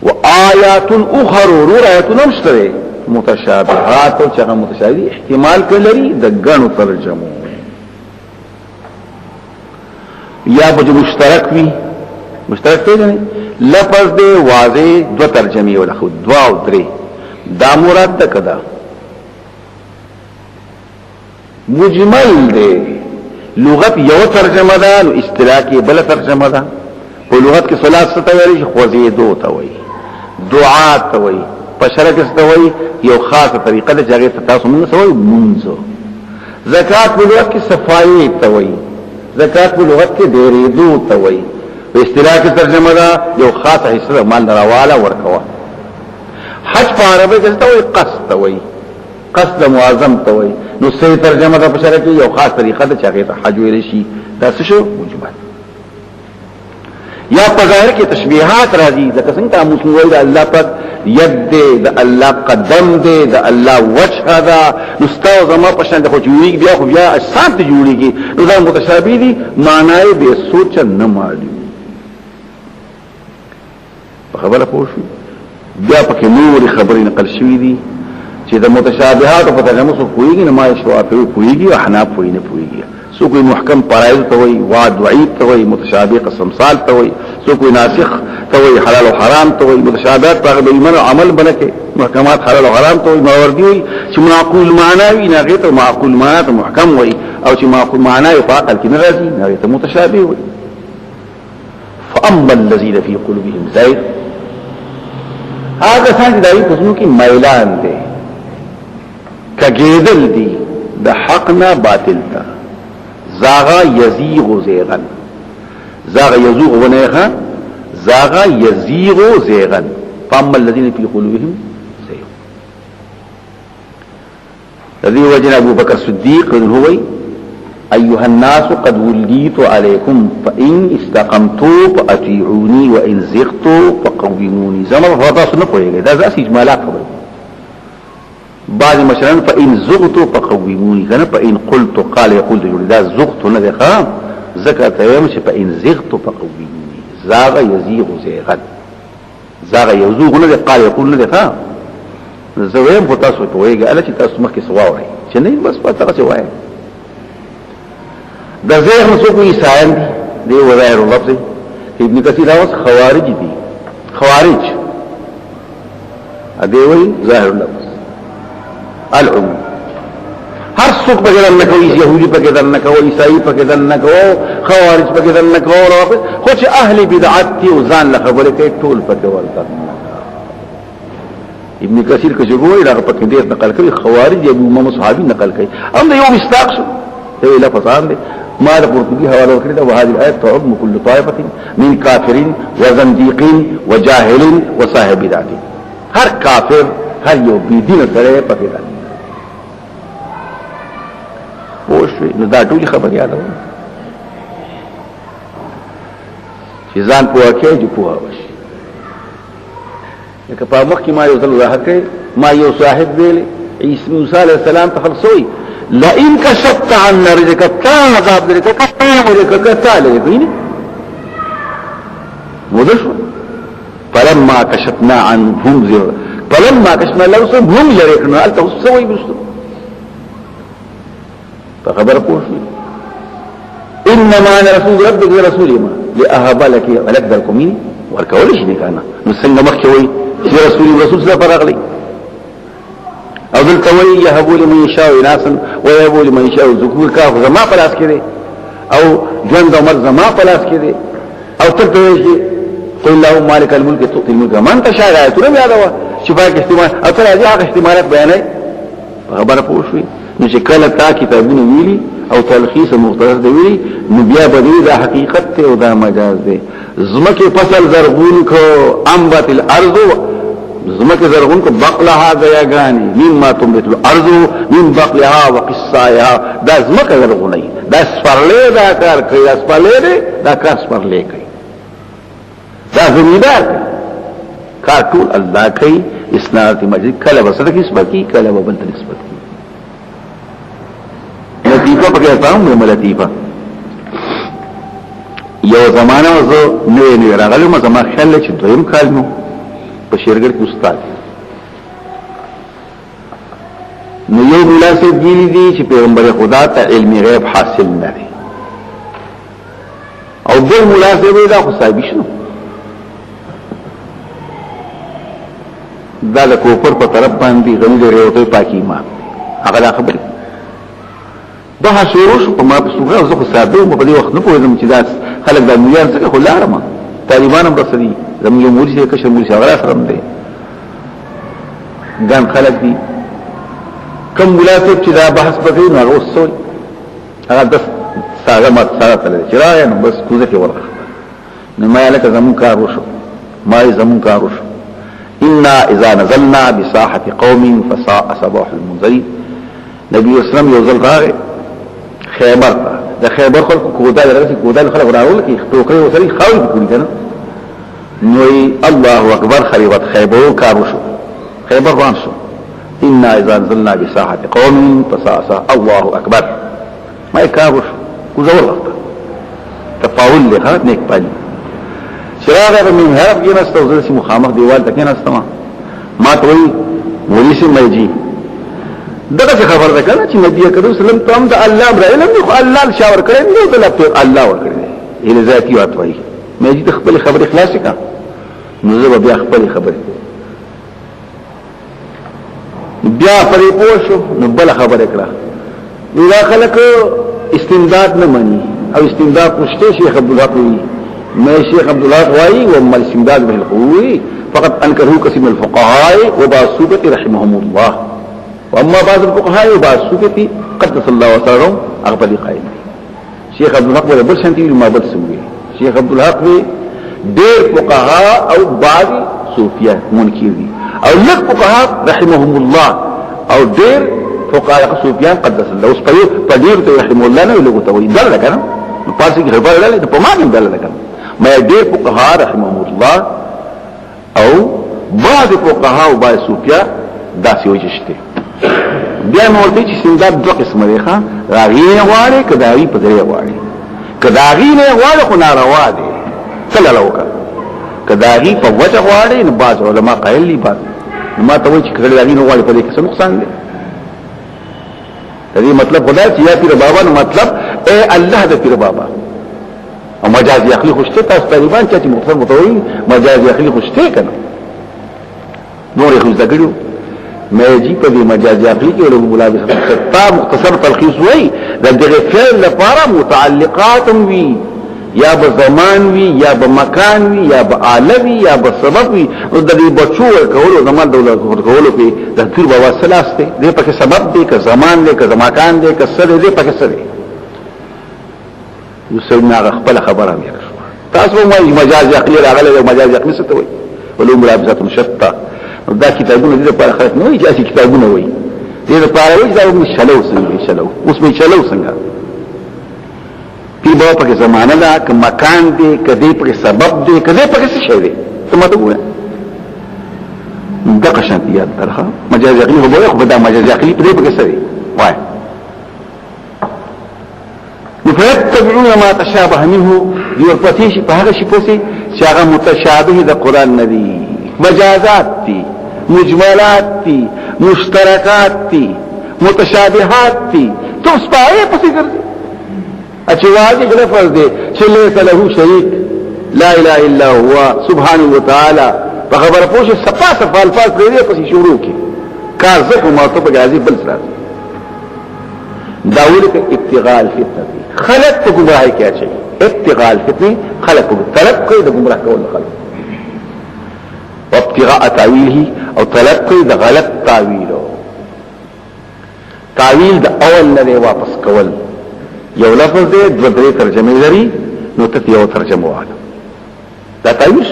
Speaker 1: وآيات اخرى رؤيات نمشتري متشابهات او چې متشابه احتمال کلري د غنو ترجمه یا به مشترک وي مشترک ته نه لفظ دی واضح دو ترجمه ولا خو دوا او درې دا مراد ده کدا مجمل دی لغت یو ترجمه ده نو اصطلاح کې بل ترجمه ده په لغت کې صلات څه ته ویل شي خوځېدو ته وایي دعا ته وایي په شرع کې څه وایي یو خاصه طریقه ده چې هغه تاسو موږ سوي منځو زکات په لغت کې صفایي ته وایي زکات په لغت کې ډېرېدو ته وایي په اصطلاح کې ترجمه ده یو خاصه حصہ مال راواله ورکوا حج په عربی کې څه وایي قصد وایي قصد معظم ته وایي نو صحیح ترجمه ده په شرع کې یو خاص طریقه ده چې هغه حج ویل شي دا څه شو مجمل یا په ظاهر کې تشبيهات راځي لکه څنګه مسلمان وایي د الله پاک ید د الله قدم د الله وجه دا نستاو زما په شان د خو جوړیږي بیا خو بیا اساس ته جوړیږي نو دا متشابه دي معنی به سوچ نه معلوم خبره پوښي بیا پکې نور خبرې نقل شوې دي چې د متشابهات په ترجمه سو کویږي نه ما شوافی کویږي او حناف کوی نه کویږي سو کوئی محکم فرائض ته وایي وعد وعید ته وایي متشابه قسم سال ته وایي سو کوئی ناسخ ته وایي حلال او حرام ته وایي متشابهات په ایمان او عمل بنکه محکمات حلال او حرام ته وایي ماوردی وایي چې معقول معنی نه غیر معقول معنی ته محکم وایي او چې معقول معنی په عقل کې نه راځي نه ته متشابه وایي فاما الذين في قلوبهم زيغ هذا څنګه دایي قسمو کې میلان دي کګیدل دي د حق نه باطل ته زاغا یزیغ زیغن زاغا یزوغ ونیخا زاغا یزیغ زیغن فاما الذين في قلوبهم زیغ الذي وجه ابو بكر الصديق هو ايها الناس قد وليت عليكم فان استقمتوا فاطيعوني وان زغتوا فقوموني زما فضاس نه کوي دا ځکه اجمالات خبره بعض مثلا فإن زغت فقوموني كان فإن قلت قال يقول تجول دا زغت نه ښه ذکر ته یم چې فإن زغت فقوموني زاغ يزيغ زيغا زاغ يزوغ نه قال يقول نه ښه زویم خو تاسو ته وایي اله چې تاسو مخکې سواوري چې نه بس پته څه وایي دا زیغ نو کوئی سائل دی وظاهر لفظ ابن کثیر اوس خوارج دي خوارج ادیوی ظاهر اللفظ العموم هر څوک په دې نه کوي يهودي په دې نه کوي عیسائی په دې نه کوي خوارج په دې نه کوي خو چې اهل بدعت دي او ځان له خبره کوي ټول په دې ورته ابن کثیر کې جوړوي دا په دې نقل کوي خوارج ابو امام صحابي نقل کوي هم یو مستاق شو دی لفظان دي ما د قرطبي حواله کړی دا وهذه الايه تعم كل طائفه من كافرين وزنديقين وجاهل وصاحب بدعت هر کافر هر یو بيدین سره په دې پوښي نو دا ټول خبر یادو چې ځان پوهه جو پوهه وشي لکه په مخ کې ما یو ځل راځي ما یو صاحب ویل عیسی موسی علیہ السلام ته خلصوي لئن كشفت عن رزقك كان عذاب ذلك كان تعالى يقين ودشوا فلما كشفنا عنهم ذر فلما كشفنا لهم هم لريكنا قالت سوي بسو فخبر قوشي انما انا رسول ربك ورسول ما لاهب لك ولك ذلكمين وركولش دي كان نسنگ مخوي في رسول الله صلى الله عليه او دلته وی يهبو لمن يشاء اناسا ويهبو لمن يشاء ذكور کا زما پلاس کړي او ژوند عمر زما پلاس کړي او ته وی قل الله مالك الملك تؤتي الملك من تشاء آیاتونه یاد وا چې باندې احتمال او تر هغه احتمالات بیانای خبره پوښوي نو چې کله تا کتابونه ویلي او تلخیص مختصر دی ویلي نو بیا به دا حقیقت ته او دا مجاز دی زمکه فصل زرغون کو انبت الارض زمکه زرغون کو بقلها غیاغانی مما تنبت الارض من بقلها وقصایها دا زمکه زرغونی دا سپرلې دا کار کوي دا سپرلې دا کار سپرلې کوي دا زمیدار کار ټول الله کوي اسناد مجید کله وسره کې نسبت کی کله وبنت نسبت کی لطیفه پکې تاسو مې لطیفه یو زمانہ وزو نه راغلی ما زما خیال چې دویم کال نو په شیرګر کې استاد نو یو ملاسب دی چې پیغمبر خدا ته علم غیب حاصل نه دی او بل ملاسب دا خو صاحب شنو دا له کوپر په طرف باندې غنی لري او ته پاکي ما هغه خبر دا شروع شو په ما په سوغه زه خو ساده په دې وخت نه پوهیدم چې دا خلک د میان څخه خلارم طالبان هم رسدي زموږ یو مولوی څخه کشر مولوی هغه سره دی ګان خلک دي کوم ملاتب چې دا بحث بګي نو هغه وسوي هغه د ساده مات سره تل چې راي نو بس کوزه کې ورغه نو ما لکه زمون کار وشو ما زمون کار وشو ان اذا نزلنا بساحه قوم فساء صباح المنذرين نبی اسلام یو ځل راغی خیبر د خیبر خلق کودا درسي کودا خلق راول کی ټوکري وسري خاوي کوي کنه نو الله اکبر خریبت خیبر کارو شو خیبر روان شو ان اذا نزلنا بساحه قوم فساء الله اکبر ما کارو شو کوزه ورغه تفاول له نیک پالي شراغه من هرب کې نستوزل سي مخامخ دیوال تکې نستما ما توي وليس ميجي دغه خبر ده کنه چې نبی کریم صلی الله علیه وسلم ته د الله امر علم خو الله شاور کړی نو د الله ور کړی اله ذاتی واتوي مې دې خپل خبر اخلاص کا نو زه بیا خپل خبر بیا پرې پوښو نو بل خبر کړه نو خلک استمداد نه مانی او استمداد مشته شیخ عبد الله وی مې شیخ عبد الله وایي او مل استمداد به القوي فقط انكره قسم الفقهاء وباسوبه رحمهم الله واما بعض الفقهاء وبعض السكتي قدس الله وسرهم اغبل قائم شيخ عبد الحق بل شانتي ما بل سوي شيخ عبد الحق ډېر فقهاء او بعض صوفيا منکر دي او لږ فقهاء رحمهم الله او ډېر فقهاء صوفيا قدس الله اوس په ډېر ته رحم الله نه لګو ته وي دل کنه په پاسي کې خبر لاله په ما کې دل کنه ما ډېر فقهاء رحمهم الله او بعض فقهاء او بعض صوفيا داسې وجشته بیا موته چې سنداب دوه قسمه دي ښا راغینه غواړي کداوی په ځای غواړي کداغینه غواړي خو ناروا دي څه لوکا کداغي په وجه غواړي نو باز علماء قایل دي باز ما ته وایي چې کداغینه غواړي په دې کې څه نقصان دی دې مطلب خدا چې یا پیر بابا نو مطلب اے الله د پیر بابا او مجاز عقلی خوشته تاسو طالبان چې مختصر متوي مجاز عقلی خوشته کنه نور خو زګړو مې جی په دې مجازي عقلي کې له ملابسه شتا مختصر تلخیص وای د دغه فعل لپاره متعلقات وي یا به زمان وي یا به مکان وي یا به آله وي یا به سبب وي او د دې بچو ورکولو زمان دولت ورکولو کې د تیر بابا سلاسته دې پکې سبب دی که زمان دی که مکان دی که سره دی پکې سره یو څو نه خپل خبره وي تاسو مو مجاز عقلي راغله مجاز عقلي څه ته وي ولو ملابسات مشتتا دا کتابونه دې په خاطر نه وي چې کتابونه وي دې لپاره وي دا موږ شلو څنګه شلو اوس موږ شلو څنګه په باب کې زمانه دا که مکان دی کدی پر سبب دی کدی پر څه شی دی څه مطلب وایي دا قشنتيات درخه مجاز عقلي هو یو بدا مجاز عقلي په دې کې څه دی وایي فيتبعون ما تشابه منه يورفتيش په هغه شی پوسي چې هغه متشابه د قران ندي مجازات دي مجملات دي مشترکات دي متشابهات دي تو سپاره پسې ګرځي اچواږي لفظ دي چې ليس له شريك لا اله الا هو سبحانه وتعالى په خبره پوښي صفا صفا الفاظ لري پسې شروع کی کار زکه ماته په غازي بل سره داول کې ابتغاء الفتنه خلق په گمراهي کې اچي ابتغاء الفتنه خلق طلب کوي د گمراه کول خلق وابتغاء تاويله او طلب کوي د غلط تاويلو تاويل د اول نه واپس کول یو لفظ دې د درې ترجمه لري نو ته یو ترجمه واله دا تاويل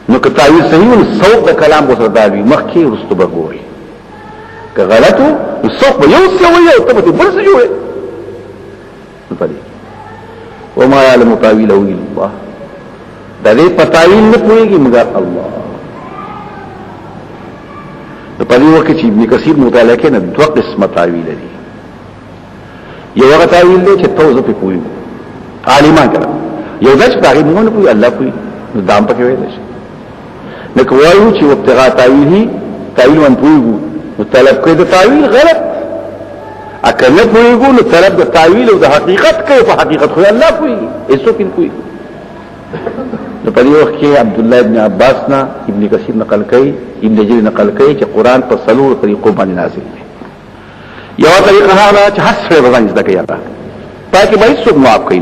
Speaker 1: نو که تاويل صحیح نو صوت د کلام وسره داوي مخکې ورستو بګوري که غلطو نو صوت یو څه وي او ته به بل څه جوړه وما يعلم تاويله الا الله دا دې پتاویل نه پويږي مگر الله په دې وخت چې ابن کثیر مطالعه کوي نو دوه قسمه تاویل دي یو هغه تاویل دی چې توزه په پوي عالمان کړه یو داس باغې نه پوي الله پوي نو دام پکې وایي شي نو کوایو چې ابتغاء تاویله تاویل من پويګو نو طلب کوي د تاویل غلط اکه نه پويګو نو طلب د تاویل او د حقیقت کوي په حقیقت خو الله پوي ایسو کې پوي نو په دې وخت کې عبد الله ابن عباس نا ابن کثیر نقل کوي ابن جرير نقل کوي چې قران په څلور طریقو باندې نازل دی یو طریقه هغه چې حذف باندې ذکر یا پاکي باندې څوک معاف کوي